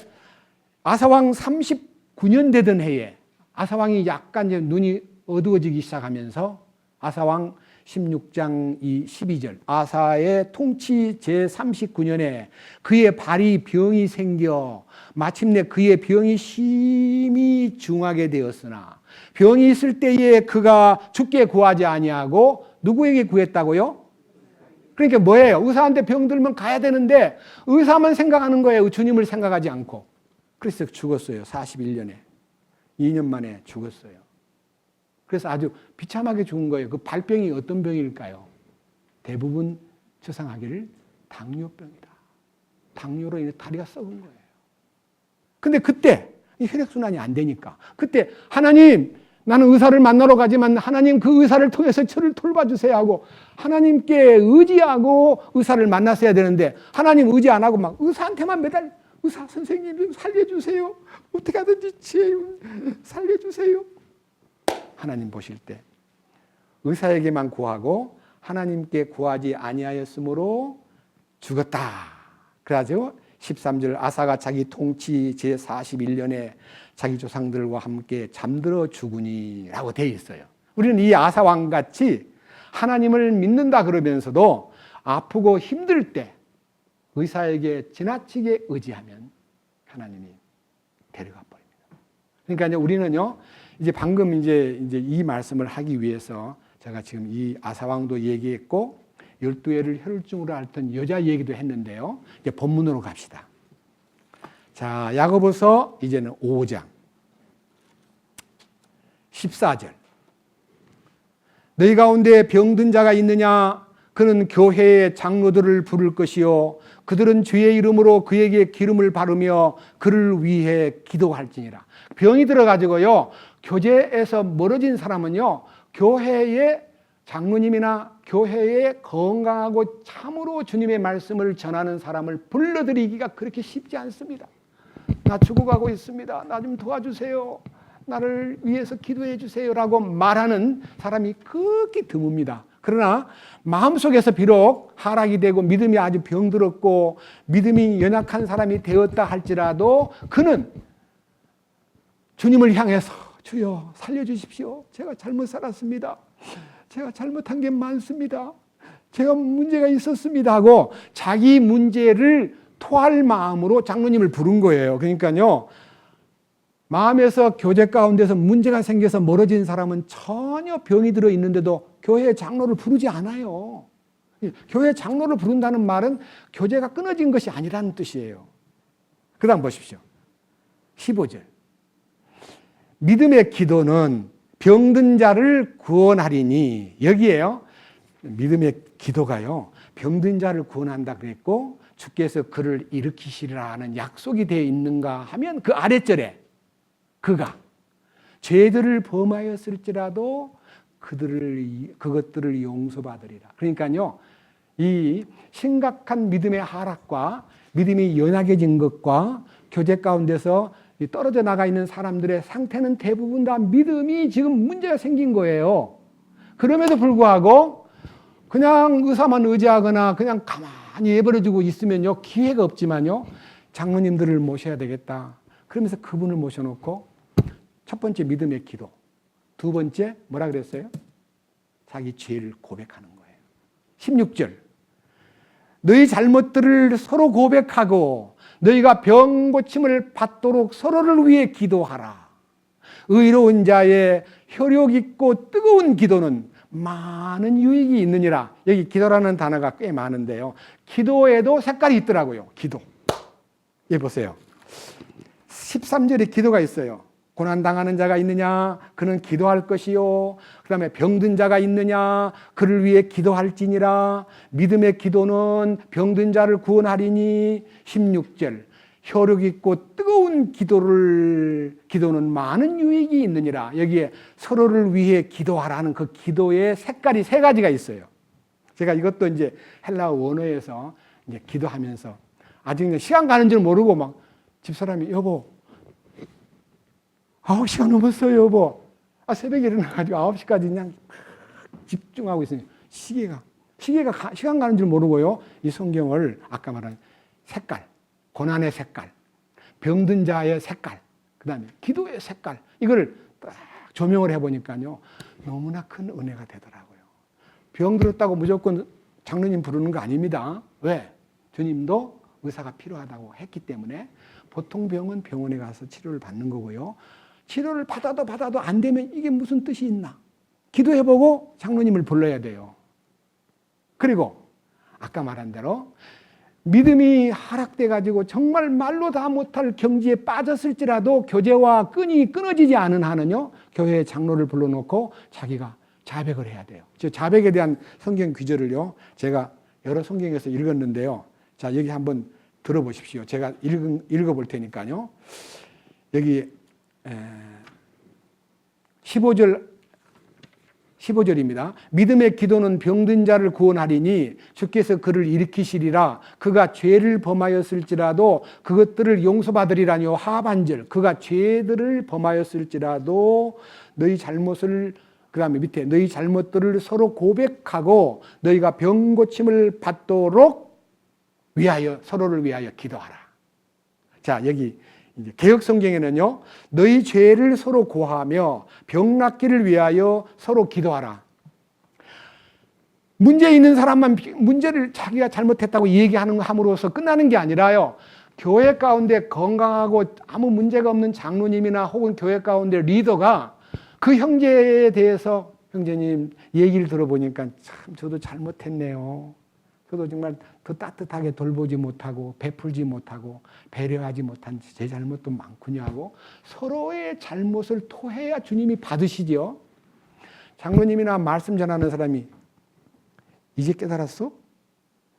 아사 왕 39년 되던 해에 아사 왕이 약간 이제 눈이 어두워지기 시작하면서 아사 왕 16장 12절, 아사의 통치 제39년에 그의 발이 병이 생겨 마침내 그의 병이 심히 중하게 되었으나 병이 있을 때에 그가 주께 구하지 아니하고 누구에게 구했다고요? 그러니까 뭐예요? 의사한테 병 들면 가야 되는데 의사만 생각하는 거예요. 주님을 생각하지 않고. 그래서 죽었어요. 41년에. 2년 만에 죽었어요. 그래서 아주 비참하게 죽은 거예요. 그 발병이 어떤 병일까요? 대부분 추상하기를 당뇨병이다. 당뇨로 인해 다리가 썩은 거예요. 근데 그때 이 혈액순환이 안 되니까 그때 하나님, 나는 의사를 만나러 가지만 하나님 그 의사를 통해서 저를 돌봐주세요 하고 하나님께 의지하고 의사를 만났어야 되는데, 하나님 의지 안 하고 막 의사한테만 의사 선생님 좀 살려주세요. 어떻게 하든지 살려주세요. 하나님 보실 때 의사에게만 구하고 하나님께 구하지 아니하였으므로 죽었다. 그래가지고 13절, 아사가 자기 통치 제41년에 자기 조상들과 함께 잠들어 죽으니 라고 되어 있어요. 우리는 이 아사 왕같이 하나님을 믿는다 그러면서도 아프고 힘들 때 의사에게 지나치게 의지하면 하나님이 데려가 버립니다. 그러니까 이제 우리는요, 이제 방금 이제 이 말씀을 하기 위해서 제가 지금 이 아사왕도 얘기했고 12회를 혈증으로 앓던 여자 얘기도 했는데요. 이제 본문으로 갑시다. 자, 야고보서 이제는 5장 14절. 너희 가운데 병든 자가 있느냐? 그는 교회의 장로들을 부를 것이요 그들은 주의 이름으로 그에게 기름을 바르며 그를 위해 기도할지니라. 병이 들어가지고요, 교제에서 멀어진 사람은요, 교회의 장로님이나 교회에 건강하고 참으로 주님의 말씀을 전하는 사람을 불러들이기가 그렇게 쉽지 않습니다. 나 죽어가고 있습니다. 나 좀 도와주세요. 나를 위해서 기도해 주세요라고 말하는 사람이 극히 드뭅니다. 그러나 마음속에서 비록 하락이 되고 믿음이 아주 병들었고 믿음이 연약한 사람이 되었다 할지라도 그는 주님을 향해서 주여 살려주십시오. 제가 잘못 살았습니다. 제가 잘못한 게 많습니다. 제가 문제가 있었습니다 하고 자기 문제를 토할 마음으로 장로님을 부른 거예요. 그러니까요, 마음에서 교제 가운데서 문제가 생겨서 멀어진 사람은 전혀 병이 들어 있는데도 교회 장로를 부르지 않아요. 교회 장로를 부른다는 말은 교제가 끊어진 것이 아니라는 뜻이에요. 그 다음 보십시오. 15절. 믿음의 기도는 병든 자를 구원하리니, 여기에요. 믿음의 기도가요, 병든 자를 구원한다 그랬고 주께서 그를 일으키시리라는 약속이 되어 있는가 하면 그 아랫절에 그가 죄들을 범하였을지라도 그것들을 용서받으리라. 그러니까요, 이 심각한 믿음의 하락과 믿음이 연약해진 것과 교제 가운데서 떨어져 나가 있는 사람들의 상태는 대부분 다 믿음이 지금 문제가 생긴 거예요. 그럼에도 불구하고 그냥 의사만 의지하거나 그냥 가만히 예버려주고 있으면요, 기회가 없지만요, 장로님들을 모셔야 되겠다. 그러면서 그분을 모셔놓고 첫 번째 믿음의 기도, 두 번째 뭐라 그랬어요? 자기 죄를 고백하는 거예요. 16절. 너희 잘못들을 서로 고백하고 너희가 병 고침을 받도록 서로를 위해 기도하라. 의로운 자의 혈육 있고 뜨거운 기도는 많은 유익이 있느니라. 여기 기도라는 단어가 꽤 많은데요, 기도에도 색깔이 있더라고요. 기도. 여기 보세요. 13절에 기도가 있어요. 고난당하는 자가 있느냐? 그는 기도할 것이요. 그 다음에 병든 자가 있느냐? 그를 위해 기도할지니라. 믿음의 기도는 병든 자를 구원하리니. 16절. 혈육 있고 뜨거운 기도는 많은 유익이 있느니라. 여기에 서로를 위해 기도하라는 그 기도의 색깔이 세 가지가 있어요. 제가 이것도 이제 헬라어 원어에서 이제 기도하면서 아직 시간 가는 줄 모르고 막 집사람이 여보 9시가 넘었어요, 여보. 새벽에 일어나가지고 9시까지 그냥 집중하고 있으니 시계가 시간 가는 줄 모르고요. 이 성경을 아까 말한 색깔, 고난의 색깔, 병든 자의 색깔, 그 다음에 기도의 색깔, 이걸 딱 조명을 해보니까요, 너무나 큰 은혜가 되더라고요. 병 들었다고 무조건 장로님 부르는 거 아닙니다. 왜? 주님도 의사가 필요하다고 했기 때문에 보통 병은 병원에 가서 치료를 받는 거고요. 치료를 받아도 안 되면 이게 무슨 뜻이 있나? 기도해보고 장로님을 불러야 돼요. 그리고 아까 말한 대로 믿음이 하락돼가지고 정말 말로 다 못할 경지에 빠졌을지라도 교제와 끈이 끊어지지 않은 한은요, 교회의 장로를 불러놓고 자기가 자백을 해야 돼요. 저 자백에 대한 성경 구절을요, 제가 여러 성경에서 읽었는데요. 자, 여기 한번 들어보십시오. 제가 읽어볼 테니까요. 여기 15절입니다. 믿음의 기도는 병든 자를 구원하리니 주께서 그를 일으키시리라. 그가 죄를 범하였을지라도 그것들을 용서받으리라니요. 하반절. 그가 죄들을 범하였을지라도 너희 잘못을, 그 다음에 밑에 너희 잘못들을 서로 고백하고 너희가 병 고침을 받도록 서로를 위하여 기도하라. 자, 여기 이제 개역 성경에는요, 너희 죄를 서로 고하며 병 낫기를 위하여 서로 기도하라. 문제 있는 사람만 문제를 자기가 잘못했다고 얘기하는 함으로써 끝나는 게 아니라요, 교회 가운데 건강하고 아무 문제가 없는 장로님이나 혹은 교회 가운데 리더가 그 형제에 대해서 형제님 얘기를 들어보니까 참 저도 잘못했네요. 저도 정말 더 따뜻하게 돌보지 못하고 베풀지 못하고 배려하지 못한 제 잘못도 많군요 하고 서로의 잘못을 토해야 주님이 받으시죠. 장로님이나 말씀 전하는 사람이 이제 깨달았어?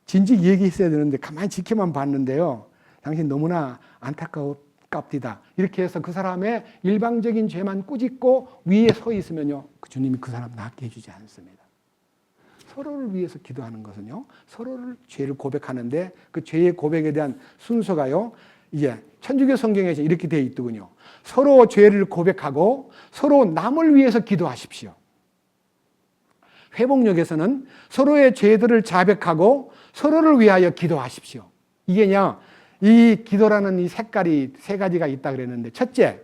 진즉 얘기했어야 되는데 가만히 지켜만 봤는데요. 당신 너무나 안타깝디다. 이렇게 해서 그 사람의 일방적인 죄만 꾸짖고 위에 서 있으면요. 그 주님이 그 사람 낫게 해주지 않습니다. 서로를 위해서 기도하는 것은요. 서로를 죄를 고백하는데 그 죄의 고백에 대한 순서가요. 이게 천주교 성경에서 이렇게 되어 있더군요. 서로 죄를 고백하고 서로 남을 위해서 기도하십시오. 회복력에서는 서로의 죄들을 자백하고 서로를 위하여 기도하십시오. 이게 그냥 이 기도라는 이 색깔이 세 가지가 있다 그랬는데 첫째,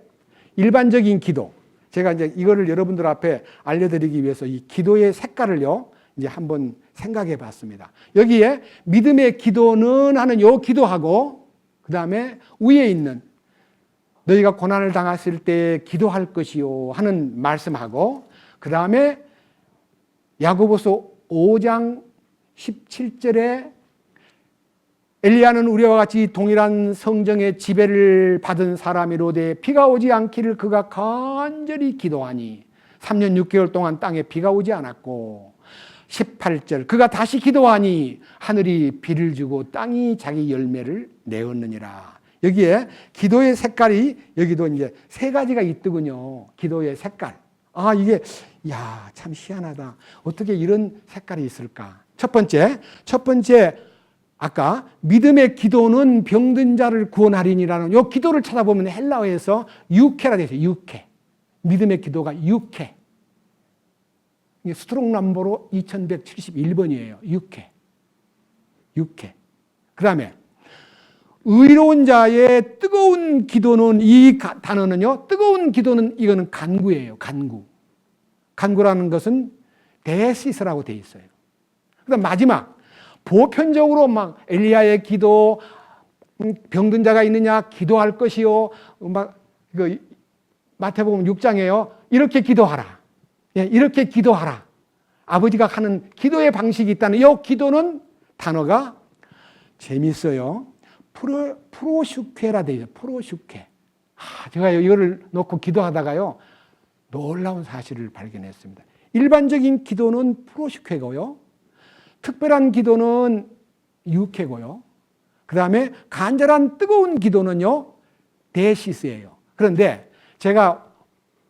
일반적인 기도. 제가 이제 이거를 여러분들 앞에 알려드리기 위해서 이 기도의 색깔을요, 이제 한번 생각해 봤습니다. 여기에 믿음의 기도는 하는 요 기도하고, 그 다음에 위에 있는 너희가 고난을 당했을 때 기도할 것이요 하는 말씀하고, 그 다음에 야고보서 5장 17절에 엘리야는 우리와 같이 동일한 성정의 지배를 받은 사람이로되 비가 오지 않기를 그가 간절히 기도하니 3년 6개월 동안 땅에 비가 오지 않았고 18절 그가 다시 기도하니 하늘이 비를 주고 땅이 자기 열매를 내었느니라. 여기에 기도의 색깔이 여기도 이제 세 가지가 있더군요. 기도의 색깔. 아, 이게 참 희한하다. 어떻게 이런 색깔이 있을까? 첫 번째 아까 믿음의 기도는 병든 자를 구원하리니라는 이 기도를 찾아보면 헬라어에서 유케라 되어 있어요. 유케. 믿음의 기도가 유케. 스트롱 넘버로 2171번이에요. 유케. 그 다음에 의로운 자의 뜨거운 기도는 이 단어는요. 뜨거운 기도는 이거는 간구예요. 간구라는 것은 데시스라고 되어 있어요. 그 다음 마지막 보편적으로 막 엘리야의 기도, 병든 자가 있느냐 기도할 것이요. 막 마태복음 6장에요. 이렇게 기도하라. 이렇게 기도하라. 아버지가 하는 기도의 방식이 있다는 이 기도는 단어가 재밌어요. 프로슈케라 되어 있어요. 프로슈케. 제가 이거를 놓고 기도하다가요. 놀라운 사실을 발견했습니다. 일반적인 기도는 프로슈케고요. 특별한 기도는 유케고요. 그 다음에 간절한 뜨거운 기도는요. 데시스예요. 그런데 제가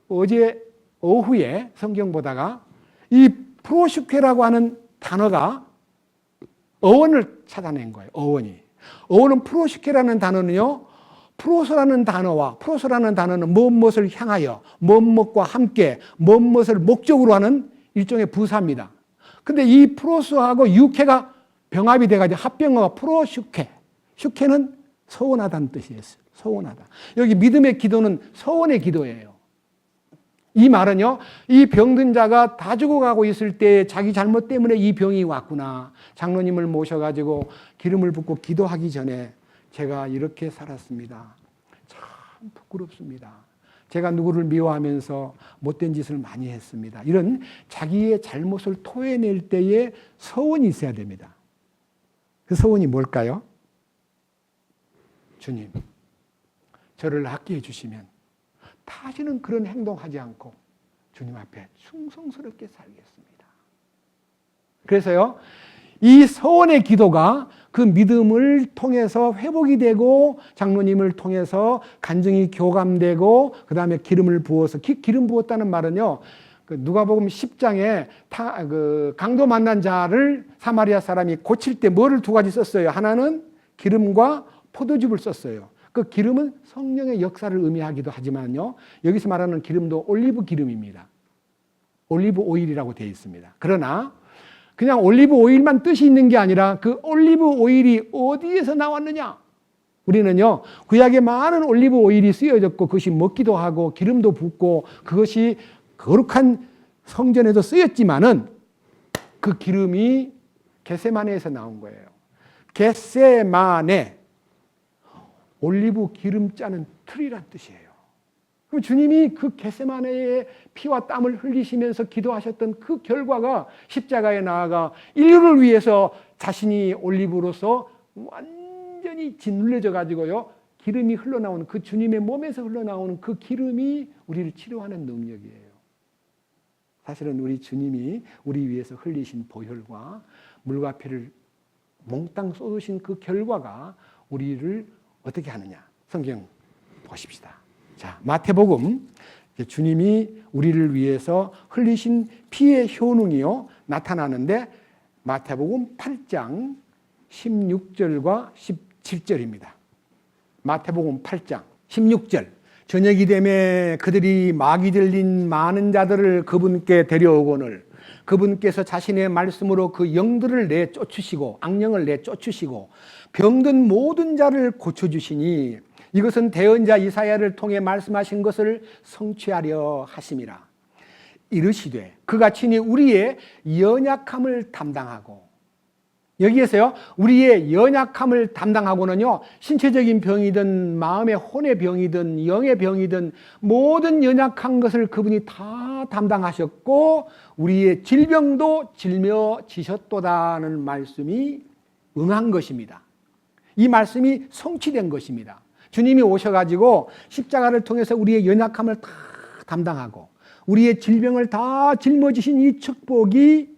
어제 오후에 성경 보다가 이 프로슈케라고 하는 단어가 어원을 찾아낸 거예요. 어원은 프로슈케라는 단어는요. 프로소라는 단어는 무엇을 향하여, 무엇과 함께, 무엇을 목적으로 하는 일종의 부사입니다. 근데 이 프로소하고 유케가 병합이 돼가지고 합병어가 프로슈케. 슈케는 서운하다는 뜻이었어요. 서운하다. 여기 믿음의 기도는 서원의 기도예요. 이 말은요, 이 병든 자가 다 죽어가고 있을 때 자기 잘못 때문에 이 병이 왔구나. 장로님을 모셔가지고 기름을 붓고 기도하기 전에 제가 이렇게 살았습니다. 참 부끄럽습니다. 제가 누구를 미워하면서 못된 짓을 많이 했습니다. 이런 자기의 잘못을 토해낼 때에 서원이 있어야 됩니다. 그 서원이 뭘까요? 주님, 저를 낫게 해주시면 다시는 그런 행동하지 않고 주님 앞에 충성스럽게 살겠습니다. 그래서요, 이 서원의 기도가 그 믿음을 통해서 회복이 되고 장로님을 통해서 간증이 교감되고 그 다음에 기름을 부어서 기름 부었다는 말은요. 누가복음 10장에 강도 만난 자를 사마리아 사람이 고칠 때 뭐를 두 가지 썼어요. 하나는 기름과 포도즙을 썼어요. 그 기름은 성령의 역사를 의미하기도 하지만요. 여기서 말하는 기름도 올리브 기름입니다. 올리브 오일이라고 되어 있습니다. 그러나 그냥 올리브 오일만 뜻이 있는 게 아니라 그 올리브 오일이 어디에서 나왔느냐? 우리는요, 구약에 많은 올리브 오일이 쓰여졌고 그것이 먹기도 하고 기름도 붓고 그것이 거룩한 성전에도 쓰였지만은 그 기름이 겟세마네에서 나온 거예요. 겟세마네. 올리브 기름 짜는 틀이란 뜻이에요. 그럼 주님이 그 겟세마네의 피와 땀을 흘리시면서 기도하셨던 그 결과가 십자가에 나아가 인류를 위해서 자신이 올리브로서 완전히 짓눌려져 가지고요, 기름이 흘러나오는, 그 주님의 몸에서 흘러나오는 그 기름이 우리를 치료하는 능력이에요. 사실은 우리 주님이 우리 위해서 흘리신 보혈과 물과 피를 몽땅 쏟으신 그 결과가 우리를 어떻게 하느냐, 성경 보십시다. 자, 마태복음, 주님이 우리를 위해서 흘리신 피의 효능이요 나타나는데, 마태복음 8장 16절과 17절입니다. 마태복음 8장 16절. 저녁이 되매 그들이 마귀 들린 많은 자들을 그분께 데려오거늘 그분께서 자신의 말씀으로 그 영들을 내쫓으시고, 악령을 내쫓으시고 병든 모든 자를 고쳐주시니 이것은 대언자 이사야를 통해 말씀하신 것을 성취하려 하심이라. 이르시되 그가 친히 우리의 연약함을 담당하고, 여기에서요, 우리의 연약함을 담당하고는요, 신체적인 병이든 마음의 혼의 병이든 영의 병이든 모든 연약한 것을 그분이 다 담당하셨고 우리의 질병도 짊어지셨도다는 말씀이 응한 것입니다. 이 말씀이 성취된 것입니다. 주님이 오셔가지고 십자가를 통해서 우리의 연약함을 다 담당하고 우리의 질병을 다 짊어지신 이 축복이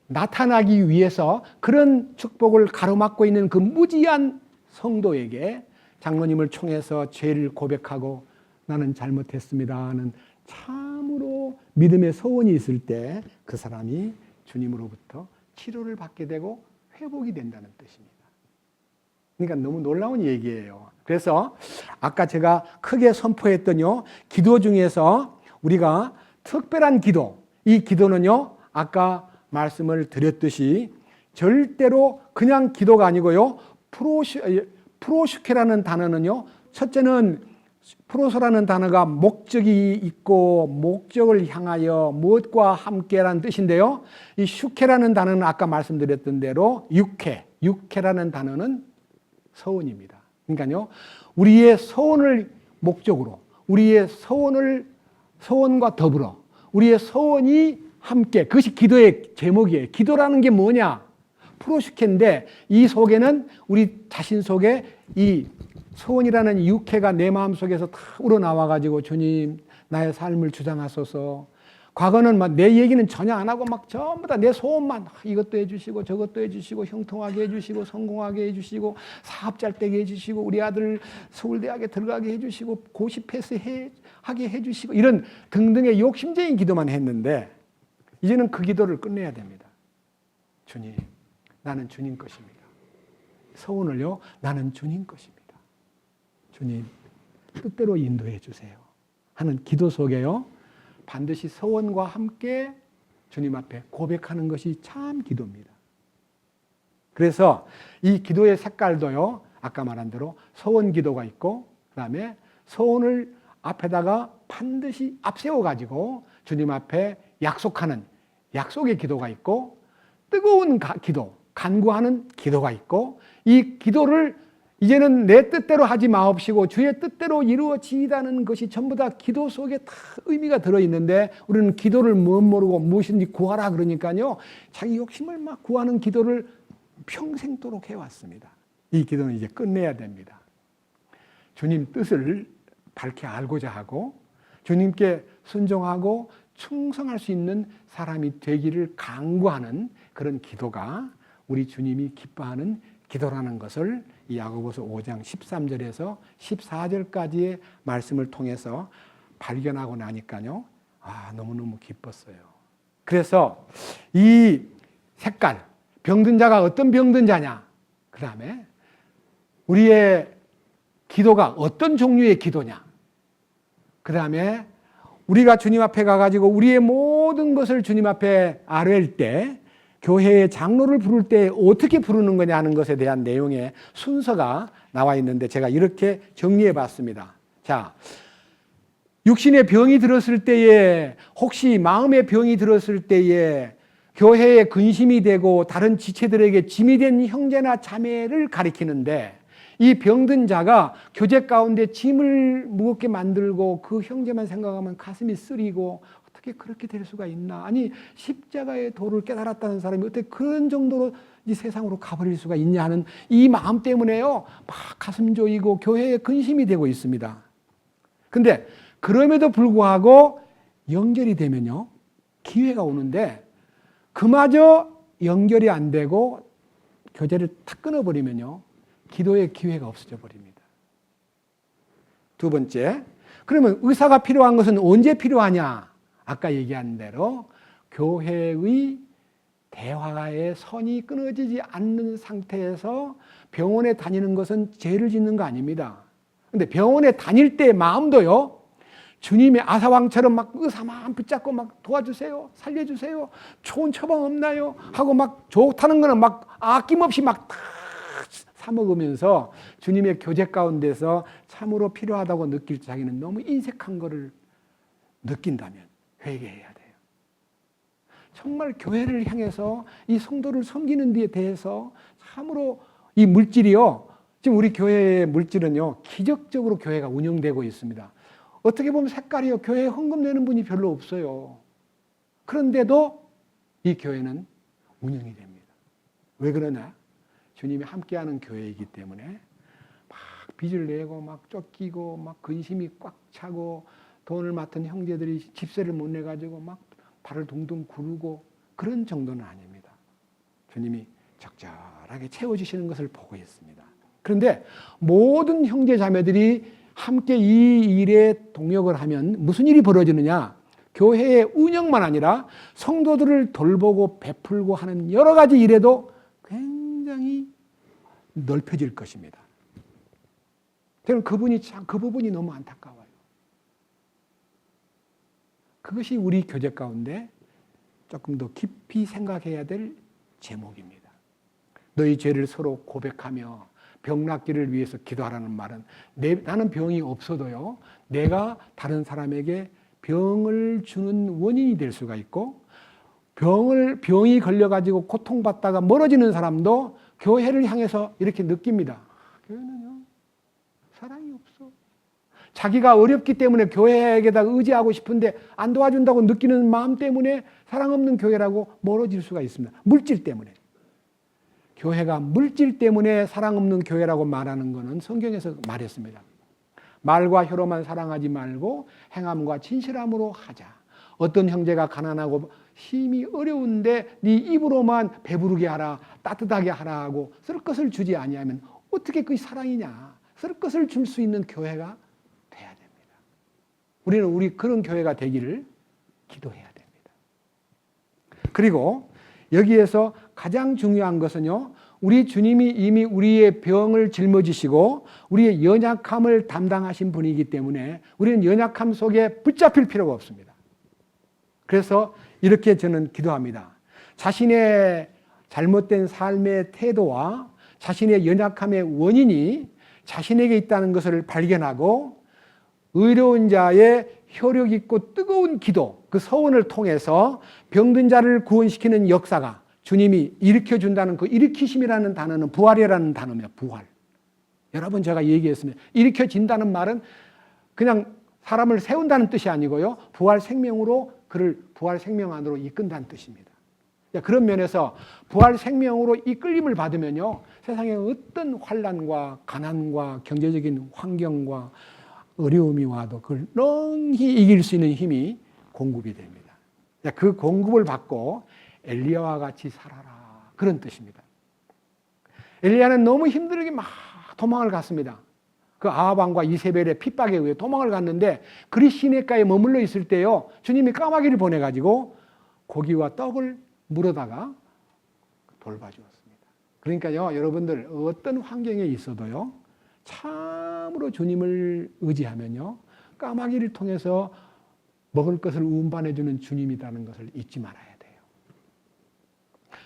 나타나기 위해서 그런 축복을 가로막고 있는 그 무지한 성도에게 장로님을 총해서 죄를 고백하고 나는 잘못했습니다 하는 참으로 믿음의 소원이 있을 때 그 사람이 주님으로부터 치료를 받게 되고 회복이 된다는 뜻입니다. 그러니까 너무 놀라운 얘기예요. 그래서 아까 제가 크게 선포했던요, 기도 중에서 우리가 특별한 기도, 이 기도는요, 아까 말씀을 드렸듯이 절대로 그냥 기도가 아니고요, 프로슈케라는 단어는요, 첫째는 프로소라는 단어가 목적이 있고 목적을 향하여 무엇과 함께라는 뜻인데요, 이 슈케라는 단어는 아까 말씀드렸던 대로 육회라는 단어는 서원입니다. 그러니까요, 우리의 서원을 목적으로, 우리의 서원과 더불어 우리의 서원이 함께, 그것이 기도의 제목이에요. 기도라는 게 뭐냐? 프로슈케인데 이 속에는 우리 자신 속에 이 소원이라는 육회가 내 마음 속에서 다 우러나와가지고 주님 나의 삶을 주장하소서. 과거는 막 내 얘기는 전혀 안 하고 막 전부 다 내 소원만 이것도 해주시고 저것도 해주시고 형통하게 해주시고 성공하게 해주시고 사업 잘 되게 해주시고 우리 아들 서울대학에 들어가게 해주시고 고시 패스하게 해주시고 이런 등등의 욕심적인 기도만 했는데 이제는 그 기도를 끝내야 됩니다. 주님, 나는 주님 것입니다. 소원을요, 나는 주님 것입니다. 주님, 뜻대로 인도해 주세요 하는 기도 속에요, 반드시 소원과 함께 주님 앞에 고백하는 것이 참 기도입니다. 그래서 이 기도의 색깔도요, 아까 말한 대로 소원 기도가 있고, 그 다음에 소원을 앞에다가 반드시 앞세워가지고 주님 앞에 약속하는 약속의 기도가 있고, 뜨거운 기도, 간구하는 기도가 있고, 이 기도를 이제는 내 뜻대로 하지 마옵시고 주의 뜻대로 이루어지다는 것이 전부 다 기도 속에 다 의미가 들어있는데, 우리는 기도를 모르고 무엇인지 구하라 그러니까요, 자기 욕심을 막 구하는 기도를 평생도록 해왔습니다. 이 기도는 이제 끝내야 됩니다. 주님 뜻을 밝히 알고자 하고 주님께 순종하고 충성할 수 있는 사람이 되기를 간구하는 그런 기도가 우리 주님이 기뻐하는 기도라는 것을 이 야고보서 5장 13절에서 14절까지의 말씀을 통해서 발견하고 나니까요, 너무너무 기뻤어요. 그래서 이 색깔, 병든 자가 어떤 병든 자냐, 그 다음에 우리의 기도가 어떤 종류의 기도냐, 그 다음에 우리가 주님 앞에 가가지고 우리의 모든 것을 주님 앞에 아뢰일 때, 교회의 장로를 부를 때 어떻게 부르는 거냐 하는 것에 대한 내용의 순서가 나와 있는데 제가 이렇게 정리해 봤습니다. 자, 육신의 병이 들었을 때에, 혹시 마음의 병이 들었을 때에 교회에 근심이 되고 다른 지체들에게 짐이 된 형제나 자매를 가리키는데, 이 병든 자가 교제 가운데 짐을 무겁게 만들고 그 형제만 생각하면 가슴이 쓰리고 어떻게 그렇게 될 수가 있나. 아니 십자가의 도를 깨달았다는 사람이 어떻게 그런 정도로 이 세상으로 가버릴 수가 있냐 하는 이 마음 때문에요. 막 가슴 조이고 교회에 근심이 되고 있습니다. 근데 그럼에도 불구하고 연결이 되면요. 기회가 오는데 그마저 연결이 안 되고 교제를 탁 끊어버리면요. 기도의 기회가 없어져 버립니다. 두 번째, 그러면 의사가 필요한 것은 언제 필요하냐? 아까 얘기한 대로 교회의 대화의 선이 끊어지지 않는 상태에서 병원에 다니는 것은 죄를 짓는 거 아닙니다. 근데 병원에 다닐 때 마음도요, 주님의 아사왕처럼 막 의사만 붙잡고 막 도와주세요, 살려주세요, 좋은 처방 없나요? 하고 막 좋다는 거는 막 아낌없이 막 다 사먹으면서 주님의 교제 가운데서 참으로 필요하다고 느낄 자기는 너무 인색한 거를 느낀다면 회개해야 돼요. 정말 교회를 향해서 이 성도를 섬기는 데에 대해서 참으로 이 물질이요. 지금 우리 교회의 물질은요. 기적적으로 교회가 운영되고 있습니다. 어떻게 보면 색깔이요. 교회에 헌금 내는 분이 별로 없어요. 그런데도 이 교회는 운영이 됩니다. 왜 그러냐? 주님이 함께하는 교회이기 때문에 막 빚을 내고 막 쫓기고 막 근심이 꽉 차고 돈을 맡은 형제들이 집세를 못 내가지고 막 발을 둥둥 구르고 그런 정도는 아닙니다. 주님이 적절하게 채워주시는 것을 보고 있습니다. 그런데 모든 형제 자매들이 함께 이 일에 동역을 하면 무슨 일이 벌어지느냐? 교회의 운영만 아니라 성도들을 돌보고 베풀고 하는 여러 가지 일에도 굉장히 넓혀질 것입니다. 저는 그 부분이 너무 안타까워요. 그것이 우리 교제 가운데 조금 더 깊이 생각해야 될 제목입니다. 너희 죄를 서로 고백하며 병 낫기를 위해서 기도하라는 말은 나는 병이 없어도요. 내가 다른 사람에게 병을 주는 원인이 될 수가 있고 병이 걸려가지고 고통받다가 멀어지는 사람도 교회를 향해서 이렇게 느낍니다. 교회는요. 사랑이 없어. 자기가 어렵기 때문에 교회에게다 의지하고 싶은데 안 도와준다고 느끼는 마음 때문에 사랑 없는 교회라고 멀어질 수가 있습니다. 물질 때문에. 교회가 물질 때문에 사랑 없는 교회라고 말하는 것은 성경에서 말했습니다. 말과 혀로만 사랑하지 말고 행함과 진실함으로 하자. 어떤 형제가 가난하고 힘이 어려운데 네 입으로만 배부르게 하라, 따뜻하게 하라 하고 쓸 것을 주지 아니하면 어떻게 그게 사랑이냐. 쓸 것을 줄 수 있는 교회가 돼야 됩니다. 우리 그런 교회가 되기를 기도해야 됩니다. 그리고 여기에서 가장 중요한 것은요. 우리 주님이 이미 우리의 병을 짊어지시고 우리의 연약함을 담당하신 분이기 때문에 우리는 연약함 속에 붙잡힐 필요가 없습니다. 그래서 이렇게 저는 기도합니다. 자신의 잘못된 삶의 태도와 자신의 연약함의 원인이 자신에게 있다는 것을 발견하고 의로운 자의 효력 있고 뜨거운 기도, 그 서원을 통해서 병든 자를 구원시키는 역사가 주님이 일으켜준다는 그 일으키심이라는 단어는 부활이라는 단어입니다. 부활. 여러분 제가 얘기했습니다. 일으켜진다는 말은 그냥 사람을 세운다는 뜻이 아니고요. 부활 생명으로 그를 부활 생명 안으로 이끈다는 뜻입니다. 그런 면에서 부활 생명으로 이끌림을 받으면요. 세상에 어떤 환난과 가난과 경제적인 환경과 어려움이 와도 그걸 능히 이길 수 있는 힘이 공급이 됩니다. 그 공급을 받고 엘리야와 같이 살아라. 그런 뜻입니다. 엘리야는 너무 힘들게 막 도망을 갔습니다. 그 아합왕과 이세벨의 핍박에 의해 도망을 갔는데 그리 시내가에 머물러 있을 때요. 주님이 까마귀를 보내가지고 고기와 떡을 물어다가 돌봐주었습니다. 그러니까요. 여러분들 어떤 환경에 있어도요. 참으로 주님을 의지하면요. 까마귀를 통해서 먹을 것을 운반해주는 주님이라는 것을 잊지 말아야 돼요.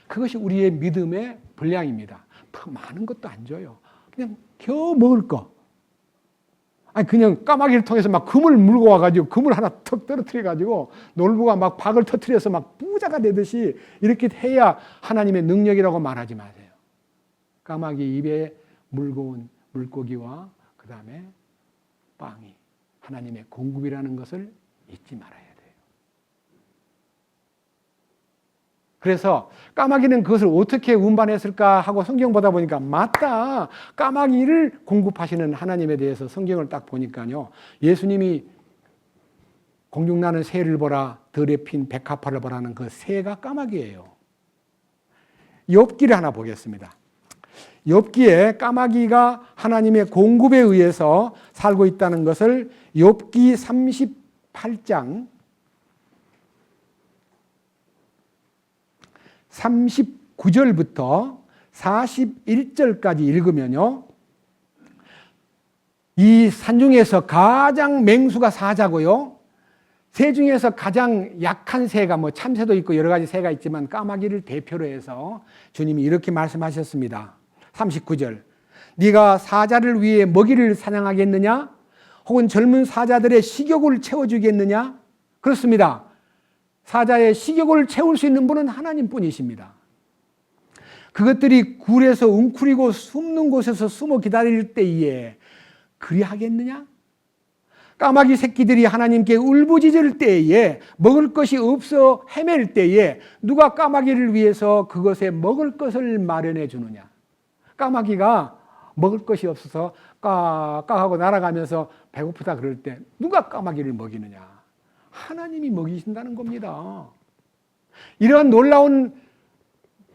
그것이 우리의 믿음의 분량입니다. 더 많은 것도 안 줘요. 그냥 겨우 먹을 거. 아니 그냥 까마귀를 통해서 막 금을 물고 와가지고 금을 하나 턱 떨어뜨려가지고 놀부가 막 박을 터뜨려서 막 부자가 되듯이 이렇게 해야 하나님의 능력이라고 말하지 마세요. 까마귀 입에 물고 온 물고기와 그 다음에 빵이 하나님의 공급이라는 것을 잊지 말아야 돼요. 그래서 까마귀는 그것을 어떻게 운반했을까 하고 성경 보다 보니까 맞다. 까마귀를 공급하시는 하나님에 대해서 성경을 딱 보니까요. 예수님이 공중나는 새를 보라, 들에 핀 백합화를 보라는 그 새가 까마귀예요. 욥기를 하나 보겠습니다. 욥기에 까마귀가 하나님의 공급에 의해서 살고 있다는 것을 욥기 38장 39절부터 41절까지 읽으면요. 이 산 중에서 가장 맹수가 사자고요. 새 중에서 가장 약한 새가 뭐 참새도 있고 여러 가지 새가 있지만 까마귀를 대표로 해서 주님이 이렇게 말씀하셨습니다. 39절. 네가 사자를 위해 먹이를 사냥하겠느냐? 혹은 젊은 사자들의 식욕을 채워주겠느냐? 그렇습니다. 사자의 식욕을 채울 수 있는 분은 하나님뿐이십니다. 그것들이 굴에서 웅크리고 숨는 곳에서 숨어 기다릴 때에 그리하겠느냐? 까마귀 새끼들이 하나님께 울부짖을 때에 먹을 것이 없어 헤맬 때에 누가 까마귀를 위해서 그것에 먹을 것을 마련해 주느냐? 까마귀가 먹을 것이 없어서 까까하고 날아가면서 배고프다 그럴 때 누가 까마귀를 먹이느냐? 하나님이 먹이신다는 겁니다. 이런 놀라운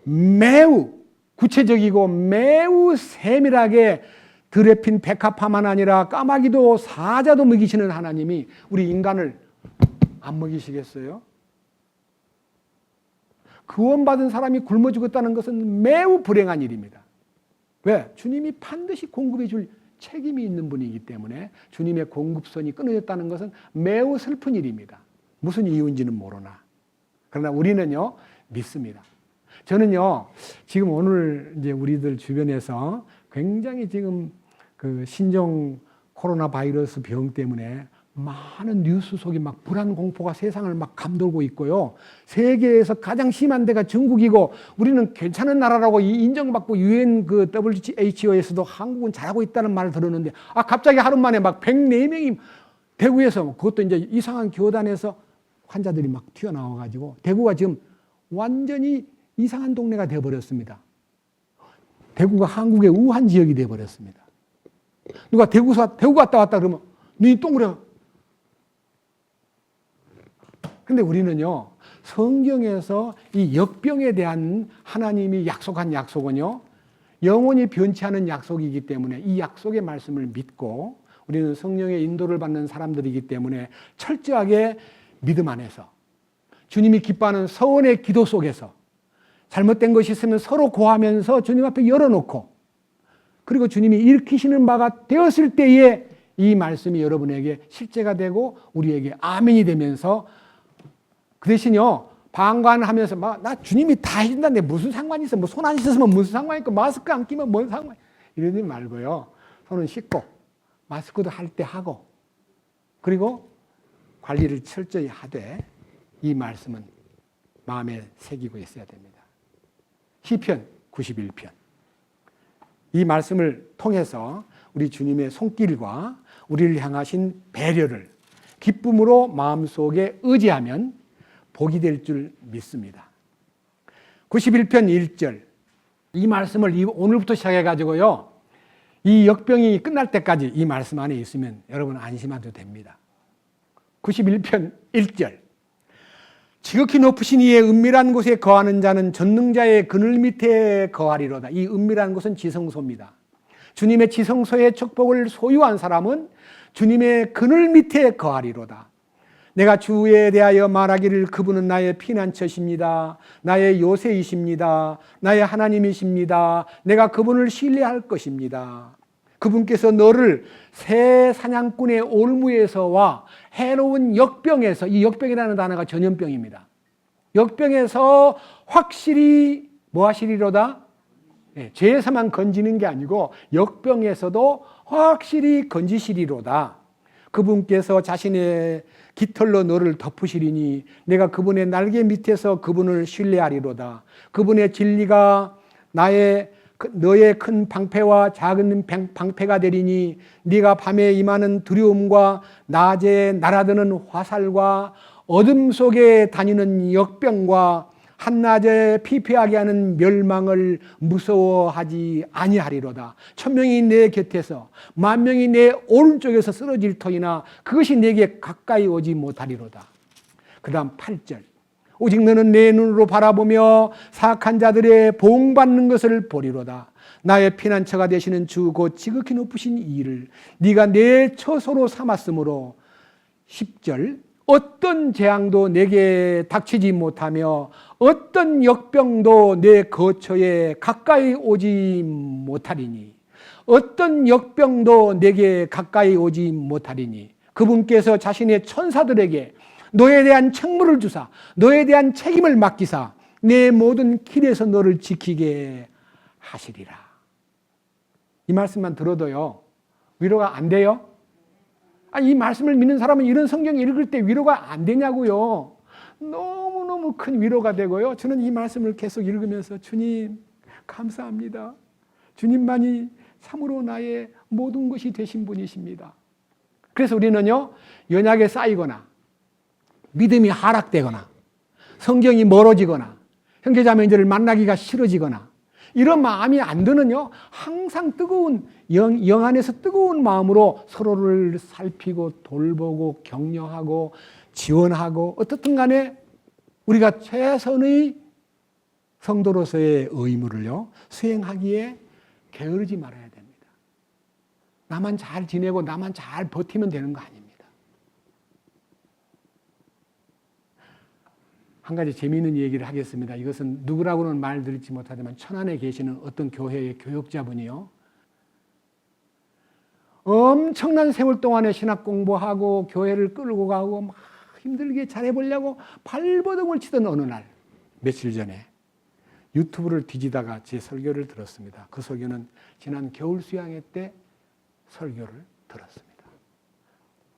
매우 구체적이고 매우 세밀하게 들에 핀 백합화만 아니라 까마귀도 사자도 먹이시는 하나님이 우리 인간을 안 먹이시겠어요? 구원받은 사람이 굶어 죽었다는 것은 매우 불행한 일입니다. 왜? 주님이 반드시 공급해 줄 책임이 있는 분이기 때문에 주님의 공급선이 끊어졌다는 것은 매우 슬픈 일입니다. 무슨 이유인지는 모르나. 그러나 우리는요, 믿습니다. 저는요, 지금 오늘 이제 우리들 주변에서 굉장히 지금 그 신종 코로나 바이러스 병 때문에 많은 뉴스 속에 막 불안 공포가 세상을 막 감돌고 있고요. 세계에서 가장 심한 데가 중국이고 우리는 괜찮은 나라라고 인정받고 UN 그 WHO에서도 한국은 잘하고 있다는 말을 들었는데 갑자기 하루 만에 막 104명이 대구에서 그것도 이제 이상한 교단에서 환자들이 막 튀어나와 가지고 대구가 지금 완전히 이상한 동네가 되어 버렸습니다. 대구가 한국의 우한 지역이 되어 버렸습니다. 누가 대구 갔다 왔다 그러면 눈이 동그래요. 근데 우리는요, 성경에서 이 역병에 대한 하나님이 약속한 약속은요, 영원히 변치 않은 약속이기 때문에 이 약속의 말씀을 믿고 우리는 성령의 인도를 받는 사람들이기 때문에 철저하게 믿음 안에서 주님이 기뻐하는 서원의 기도 속에서 잘못된 것이 있으면 서로 고하면서 주님 앞에 열어놓고 그리고 주님이 일으키시는 바가 되었을 때에 이 말씀이 여러분에게 실제가 되고 우리에게 아멘이 되면서 그 대신요, 방관하면서 나 주님이 다 해준다는데 무슨 상관이 있어? 뭐 손 안 씻으면 무슨 상관이 있고 마스크 안 끼면 뭔 상관이 이러지 말고요. 손은 씻고 마스크도 할 때 하고 그리고 관리를 철저히 하되 이 말씀은 마음에 새기고 있어야 됩니다. 시편 91편. 이 말씀을 통해서 우리 주님의 손길과 우리를 향하신 배려를 기쁨으로 마음속에 의지하면 복이 될 줄 믿습니다. 91편 1절. 이 말씀을 오늘부터 시작해가지고요. 이 역병이 끝날 때까지 이 말씀 안에 있으면 여러분 안심하셔도 됩니다. 91편 1절. 지극히 높으신 이의 은밀한 곳에 거하는 자는 전능자의 그늘 밑에 거하리로다. 이 은밀한 곳은 지성소입니다. 주님의 지성소의 축복을 소유한 사람은 주님의 그늘 밑에 거하리로다. 내가 주에 대하여 말하기를 그분은 나의 피난처십니다. 나의 요새이십니다. 나의 하나님이십니다. 내가 그분을 신뢰할 것입니다. 그분께서 너를 새 사냥꾼의 올무에서와 해로운 역병에서, 이 역병이라는 단어가 전염병입니다. 역병에서 확실히 뭐 하시리로다? 네, 죄에서만 건지는 게 아니고 역병에서도 확실히 건지시리로다. 그분께서 자신의 깃털로 너를 덮으시리니 내가 그분의 날개 밑에서 그분을 신뢰하리로다. 그분의 진리가 나의 너의 큰 방패와 작은 방패가 되리니 네가 밤에 임하는 두려움과 낮에 날아드는 화살과 어둠 속에 다니는 역병과 한낮에 피폐하게 하는 멸망을 무서워하지 아니하리로다. 1000명이 내 곁에서 10,000명이 내 오른쪽에서 쓰러질 터이나 그것이 내게 가까이 오지 못하리로다. 그 다음 8절. 오직 너는 내 눈으로 바라보며 사악한 자들의 보응받는 것을 보리로다. 나의 피난처가 되시는 주 곧 지극히 높으신 이를 네가 내 처소로 삼았으므로 10절. 어떤 재앙도 내게 닥치지 못하며 어떤 역병도 내 거처에 가까이 오지 못하리니 어떤 역병도 내게 가까이 오지 못하리니 그분께서 자신의 천사들에게 너에 대한 책무를 주사 너에 대한 책임을 맡기사 내 모든 길에서 너를 지키게 하시리라. 이 말씀만 들어도요 위로가 안 돼요? 이 말씀을 믿는 사람은 이런 성경 읽을 때 위로가 안 되냐고요. 너무너무 큰 위로가 되고요. 저는 이 말씀을 계속 읽으면서 주님 감사합니다. 주님만이 참으로 나의 모든 것이 되신 분이십니다. 그래서 우리는요 연약에 쌓이거나 믿음이 하락되거나 성경이 멀어지거나 형제자매들을 만나기가 싫어지거나 이런 마음이 안 드는요 항상 뜨거운 영 안에서 뜨거운 마음으로 서로를 살피고 돌보고 격려하고 지원하고 어떻든 간에 우리가 최선의 성도로서의 의무를요 수행하기에 게으르지 말아야 됩니다. 나만 잘 지내고 나만 잘 버티면 되는 거 아닙니다. 한 가지 재미있는 얘기를 하겠습니다. 이것은 누구라고는 말드리지 못하지만 천안에 계시는 어떤 교회의 교육자분이요 엄청난 세월 동안에 신학 공부하고 교회를 끌고 가고 막 힘들게 잘해보려고 발버둥을 치던 어느 날 며칠 전에 유튜브를 뒤지다가 제 설교를 들었습니다. 그 설교는 지난 겨울 수양회 때 설교를 들었습니다.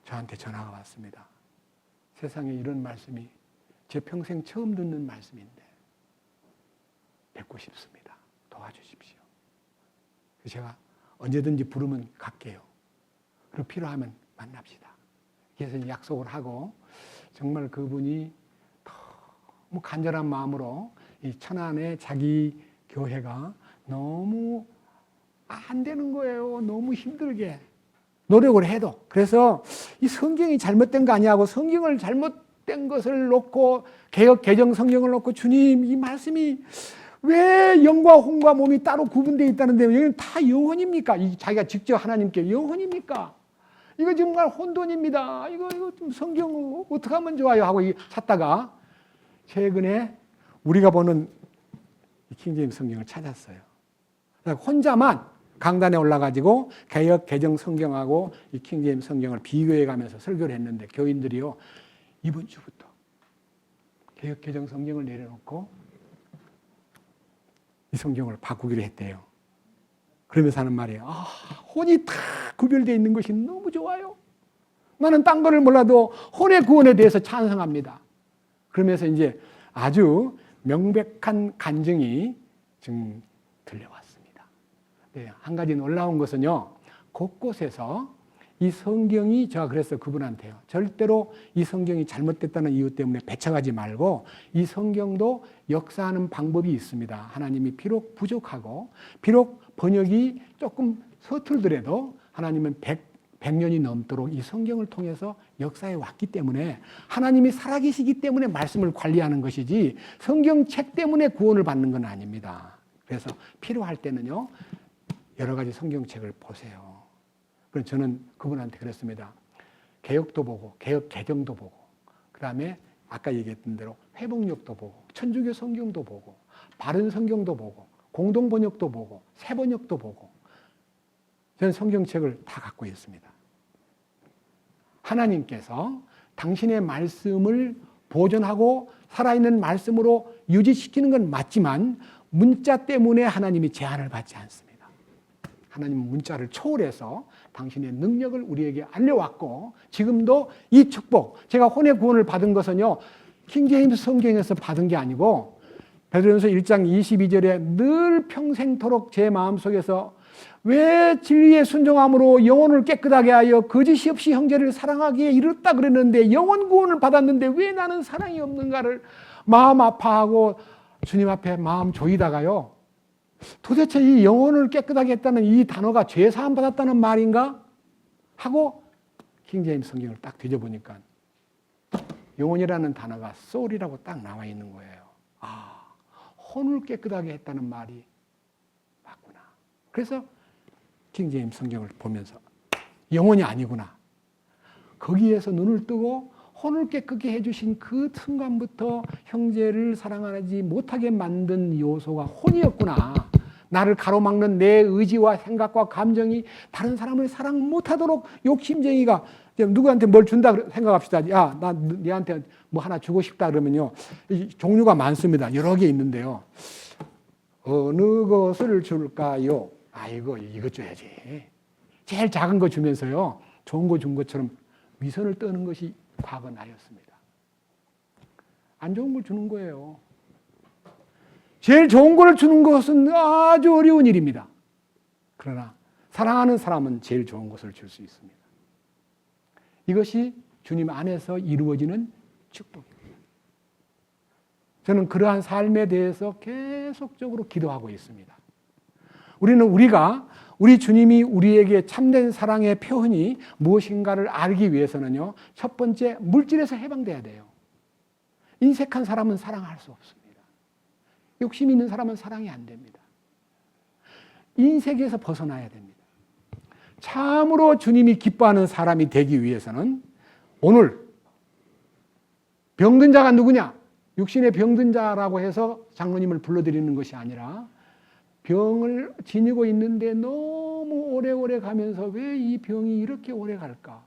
저한테 전화가 왔습니다. 세상에 이런 말씀이 제 평생 처음 듣는 말씀인데 뵙고 싶습니다. 도와주십시오. 제가 언제든지 부르면 갈게요. 그리고 필요하면 만납시다. 그래서 약속을 하고 정말 그분이 너무 간절한 마음으로 이 천안의 자기 교회가 너무 안 되는 거예요. 너무 힘들게 노력을 해도. 그래서 이 성경이 잘못된 거 아니냐고 성경을 잘못된 것을 놓고 개역 개정 성경을 놓고 주님 이 말씀이 왜 영과 혼과 몸이 따로 구분되어 있다는데 여기는 다 영혼입니까? 자기가 직접 하나님께 영혼입니까? 이거 정말 혼돈입니다. 이거 좀 성경 어떻게 하면 좋아요? 하고 찾다가 최근에 우리가 보는 킹제임스 성경을 찾았어요. 혼자만 강단에 올라가지고 개역 개정 성경하고 이 킹제임스 성경을 비교해 가면서 설교를 했는데 교인들이요 이번 주부터 개역 개정 성경을 내려놓고 이 성경을 바꾸기로 했대요. 그러면서 하는 말이에요. 혼이 다 구별되어 있는 것이 너무 좋아요. 나는 딴 거를 몰라도 혼의 구원에 대해서 찬성합니다. 그러면서 이제 아주 명백한 간증이 지금 들려왔습니다. 네, 한 가지 놀라운 것은요. 곳곳에서 이 성경이 제가 그래서 그분한테요. 절대로 이 성경이 잘못됐다는 이유 때문에 배척하지 말고 이 성경도 역사하는 방법이 있습니다. 하나님이 비록 부족하고 비록 번역이 조금 서툴더라도 하나님은 100년이 넘도록 이 성경을 통해서 역사해 왔기 때문에 하나님이 살아계시기 때문에 말씀을 관리하는 것이지 성경책 때문에 구원을 받는 건 아닙니다. 그래서 필요할 때는요. 여러 가지 성경책을 보세요. 그래서 저는 그분한테 그랬습니다. 개역도 보고 개역 개정도 보고 그다음에 아까 얘기했던 대로 회복력도 보고 천주교 성경도 보고 바른 성경도 보고 공동번역도 보고 새번역도 보고 저는 성경책을 다 갖고 있습니다. 하나님께서 당신의 말씀을 보존하고 살아있는 말씀으로 유지시키는 건 맞지만 문자 때문에 하나님이 제한을 받지 않습니다. 하나님은 문자를 초월해서 당신의 능력을 우리에게 알려왔고 지금도 이 축복, 제가 혼의 구원을 받은 것은요 킹제임스 성경에서 받은 게 아니고 베드로전서 1장 22절에 늘 평생토록 제 마음속에서 왜 진리에 순종함으로 영혼을 깨끗하게 하여 거짓이 없이 형제를 사랑하기에 이르렀다 그랬는데 영혼 구원을 받았는데 왜 나는 사랑이 없는가를 마음 아파하고 주님 앞에 마음 조이다가요. 도대체 이 영혼을 깨끗하게 했다는 이 단어가 죄 사함 받았다는 말인가? 하고 킹제임스 성경을 딱 뒤져보니까 영혼이라는 단어가 soul이라고 딱 나와 있는 거예요. 아, 혼을 깨끗하게 했다는 말이 맞구나. 그래서 킹제임스 성경을 보면서 영혼이 아니구나. 거기에서 눈을 뜨고 혼을 깨끗게 해주신 그 순간부터 형제를 사랑하지 못하게 만든 요소가 혼이었구나. 나를 가로막는 내 의지와 생각과 감정이 다른 사람을 사랑 못하도록 욕심쟁이가 누구한테 뭘 준다 생각합시다. 야, 나 너한테 뭐 하나 주고 싶다 그러면요. 종류가 많습니다. 여러 개 있는데요. 어느 것을 줄까요? 아이고, 이거 줘야지. 제일 작은 거 주면서요. 좋은 거 준 것처럼 위선을 떠는 것이 과거 나였습니다. 안 좋은 걸 주는 거예요. 제일 좋은 걸 주는 것은 아주 어려운 일입니다. 그러나 사랑하는 사람은 제일 좋은 것을 줄 수 있습니다. 이것이 주님 안에서 이루어지는 축복입니다. 저는 그러한 삶에 대해서 계속적으로 기도하고 있습니다. 우리 주님이 우리에게 참된 사랑의 표현이 무엇인가를 알기 위해서는요, 첫 번째, 물질에서 해방돼야 돼요. 인색한 사람은 사랑할 수 없습니다. 욕심 있는 사람은 사랑이 안 됩니다. 인색에서 벗어나야 됩니다. 참으로 주님이 기뻐하는 사람이 되기 위해서는 오늘 병든 자가 누구냐? 육신의 병든 자라고 해서 장로님을 불러드리는 것이 아니라 병을 지니고 있는데 너무 오래오래 가면서 왜 이 병이 이렇게 오래 갈까?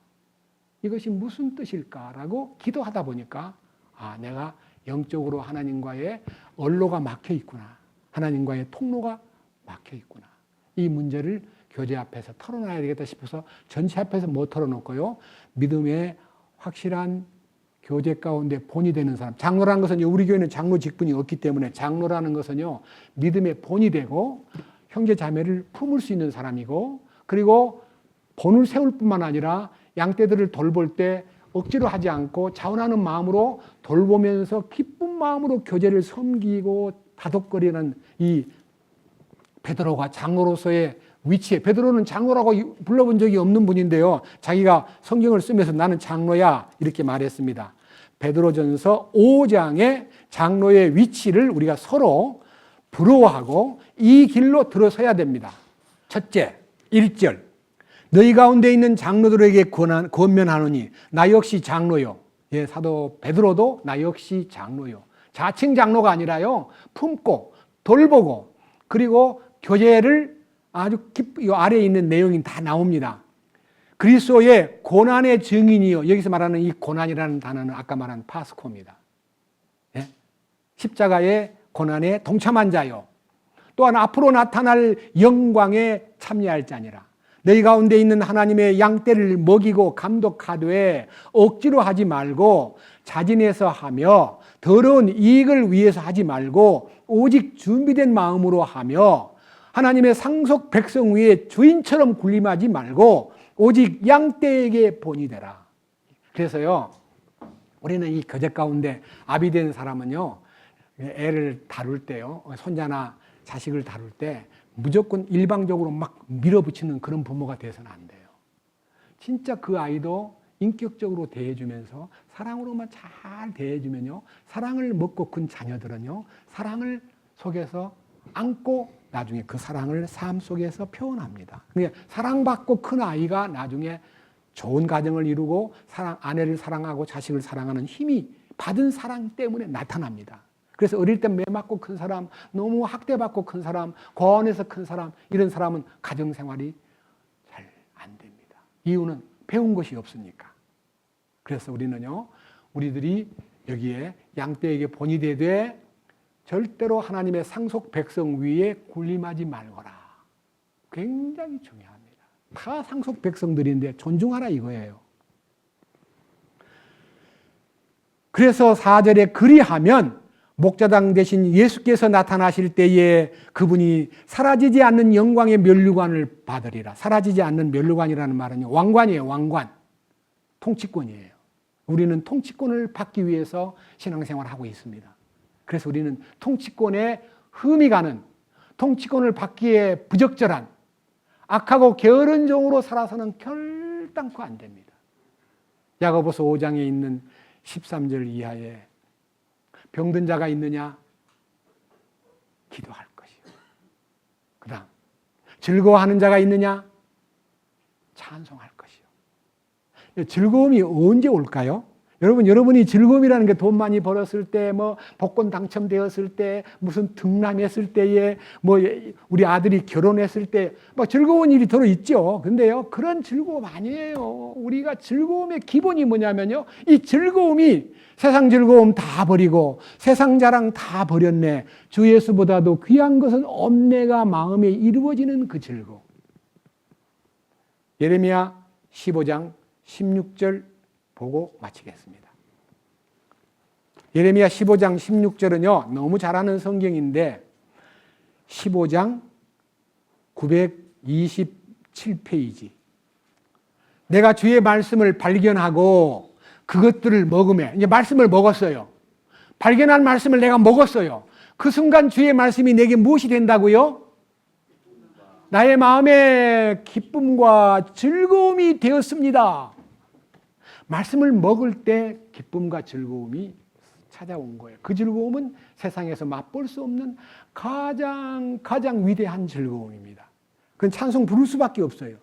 이것이 무슨 뜻일까라고 기도하다 보니까 아, 내가 영적으로 하나님과의 언로가 막혀 있구나. 하나님과의 통로가 막혀 있구나. 이 문제를 교제 앞에서 털어놔야 되겠다 싶어서 전체 앞에서 못 털어놓고요. 믿음의 확실한 교제 가운데 본이 되는 사람. 장로라는 것은 우리 교회는 장로 직분이 없기 때문에 장로라는 것은요. 믿음의 본이 되고 형제 자매를 품을 수 있는 사람이고 그리고 본을 세울 뿐만 아니라 양떼들을 돌볼 때 억지로 하지 않고 자원하는 마음으로 돌보면서 기쁜 마음으로 교제를 섬기고 다독거리는 이 베드로가 장로로서의 위치에 베드로는 장로라고 불러본 적이 없는 분인데요. 자기가 성경을 쓰면서 나는 장로야 이렇게 말했습니다. 베드로전서 5장의 장로의 위치를 우리가 서로 부러워하고 이 길로 들어서야 됩니다. 첫째, 1절. 너희 가운데 있는 장로들에게 권면하노니 나 역시 장로요. 예, 사도 베드로도 나 역시 장로요. 자칭 장로가 아니라요. 품고 돌보고 그리고 교제를 아주 이 아래에 있는 내용이 다 나옵니다. 그리스도의 고난의 증인이요. 여기서 말하는 이 고난이라는 단어는 아까 말한 파스코입니다. 예? 십자가의 고난에 동참한 자요. 또한 앞으로 나타날 영광에 참여할 자니라. 너희 가운데 있는 하나님의 양떼를 먹이고 감독하되 억지로 하지 말고 자진해서 하며 더러운 이익을 위해서 하지 말고 오직 준비된 마음으로 하며 하나님의 상속 백성 위에 주인처럼 군림하지 말고 오직 양떼에게 본이 되라. 그래서요, 우리는 이 교제 가운데 아비 된 사람은요, 애를 다룰 때요, 손자나 자식을 다룰 때 무조건 일방적으로 막 밀어붙이는 그런 부모가 돼서는 안 돼요. 진짜 그 아이도 인격적으로 대해주면서 사랑으로만 잘 대해주면요, 사랑을 먹고 큰 자녀들은요, 사랑을 속에서 안고 나중에 그 사랑을 삶 속에서 표현합니다. 그러니까 사랑받고 큰 아이가 나중에 좋은 가정을 이루고 아내를 사랑하고 자식을 사랑하는 힘이 받은 사랑 때문에 나타납니다. 그래서 어릴 때 매 맞고 큰 사람, 너무 학대받고 큰 사람, 고아원에서 큰 사람, 이런 사람은 가정생활이 잘 안 됩니다. 이유는 배운 것이 없으니까. 그래서 우리들이 여기에 양떼에게 본이 되되 절대로 하나님의 상속 백성 위에 군림하지 말거라. 굉장히 중요합니다. 다 상속 백성들인데 존중하라 이거예요. 그래서 4절에 그리하면 목자당 대신 예수께서 나타나실 때에 그분이 사라지지 않는 영광의 면류관을 받으리라. 사라지지 않는 면류관이라는 말은 왕관이에요. 왕관. 통치권이에요. 우리는 통치권을 받기 위해서 신앙생활을 하고 있습니다. 그래서 우리는 통치권에 흠이 가는, 통치권을 받기에 부적절한 악하고 게으른 종으로 살아서는 결단코 안 됩니다. 야고보서 5장에 있는 13절 이하에 병든 자가 있느냐? 기도할 것이요. 그 다음 즐거워하는 자가 있느냐? 찬송할 것이요. 즐거움이 언제 올까요? 여러분이 즐거움이라는 게 돈 많이 벌었을 때, 뭐 복권 당첨되었을 때, 무슨 등남했을 때에, 뭐 우리 아들이 결혼했을 때, 막 즐거운 일이 들어 있죠. 근데요, 그런 즐거움 아니에요. 우리가 즐거움의 기본이 뭐냐면요, 이 즐거움이 세상 즐거움 다 버리고 세상 자랑 다 버렸네, 주 예수보다도 귀한 것은 없네가 마음에 이루어지는 그 즐거움. 예레미야 15장 16절 보고 마치겠습니다. 예레미야 15장 16절은요, 너무 잘 아는 성경인데 15장 927페이지. 내가 주의 말씀을 발견하고 그것들을 먹으며, 이제 말씀을 먹었어요. 발견한 말씀을 내가 먹었어요. 그 순간 주의 말씀이 내게 무엇이 된다고요? 나의 마음에 기쁨과 즐거움이 되었습니다. 말씀을 먹을 때 기쁨과 즐거움이 찾아온 거예요. 그 즐거움은 세상에서 맛볼 수 없는 가장 위대한 즐거움입니다. 그건 찬송 부를 수밖에 없어요.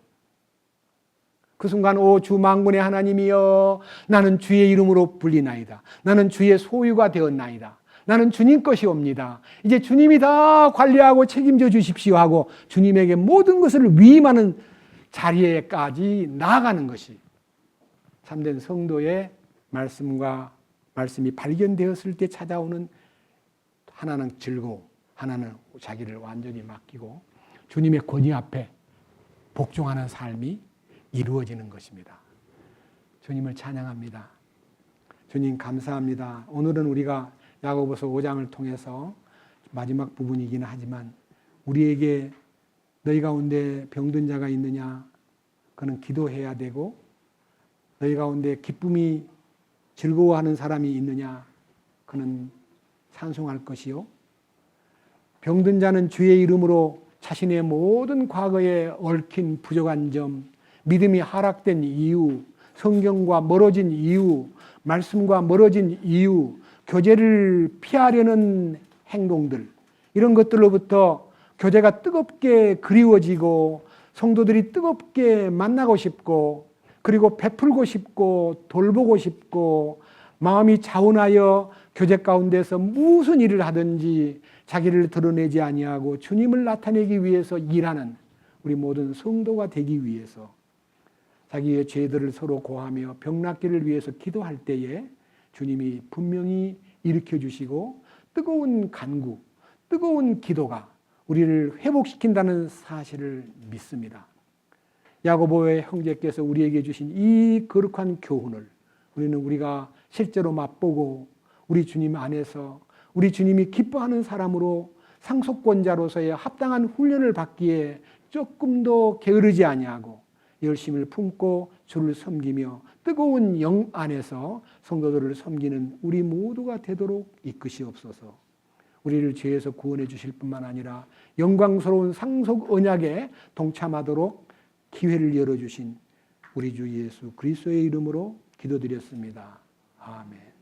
그 순간 오 주 만군의 하나님이여, 나는 주의 이름으로 불리나이다. 나는 주의 소유가 되었나이다. 나는 주님 것이옵니다. 이제 주님이 다 관리하고 책임져 주십시오 하고 주님에게 모든 것을 위임하는 자리에까지 나아가는 것이 참된 성도의 말씀이 발견되었을 때 찾아오는, 하나는 즐거움, 하나는 자기를 완전히 맡기고 주님의 권위 앞에 복종하는 삶이 이루어지는 것입니다. 주님을 찬양합니다. 주님 감사합니다. 오늘은 우리가 야고보서 5장을 통해서 마지막 부분이긴 하지만 우리에게 너희 가운데 병든 자가 있느냐? 그는 기도해야 되고, 너희 가운데 기쁨이 즐거워하는 사람이 있느냐? 그는 찬송할 것이요. 병든 자는 주의 이름으로 자신의 모든 과거에 얽힌 부족한 점, 믿음이 하락된 이유, 성경과 멀어진 이유, 말씀과 멀어진 이유, 교제를 피하려는 행동들, 이런 것들로부터 교제가 뜨겁게 그리워지고 성도들이 뜨겁게 만나고 싶고, 그리고 베풀고 싶고 돌보고 싶고, 마음이 자원하여 교제 가운데서 무슨 일을 하든지 자기를 드러내지 아니하고 주님을 나타내기 위해서 일하는 우리 모든 성도가 되기 위해서 자기의 죄들을 서로 고하며 병 낫기를 위해서 기도할 때에 주님이 분명히 일으켜 주시고 뜨거운 간구, 뜨거운 기도가 우리를 회복시킨다는 사실을 믿습니다. 야고보의 형제께서 우리에게 주신 이 거룩한 교훈을 우리가 실제로 맛보고 우리 주님 안에서 우리 주님이 기뻐하는 사람으로 상속권자로서의 합당한 훈련을 받기에 조금 더 게으르지 아니하고 열심을 품고 주를 섬기며 뜨거운 영 안에서 성도들을 섬기는 우리 모두가 되도록 이끄시옵소서. 우리를 죄에서 구원해 주실 뿐만 아니라 영광스러운 상속 언약에 동참하도록 기회를 열어주신 우리 주 예수 그리스도의 이름으로 기도드렸습니다. 아멘.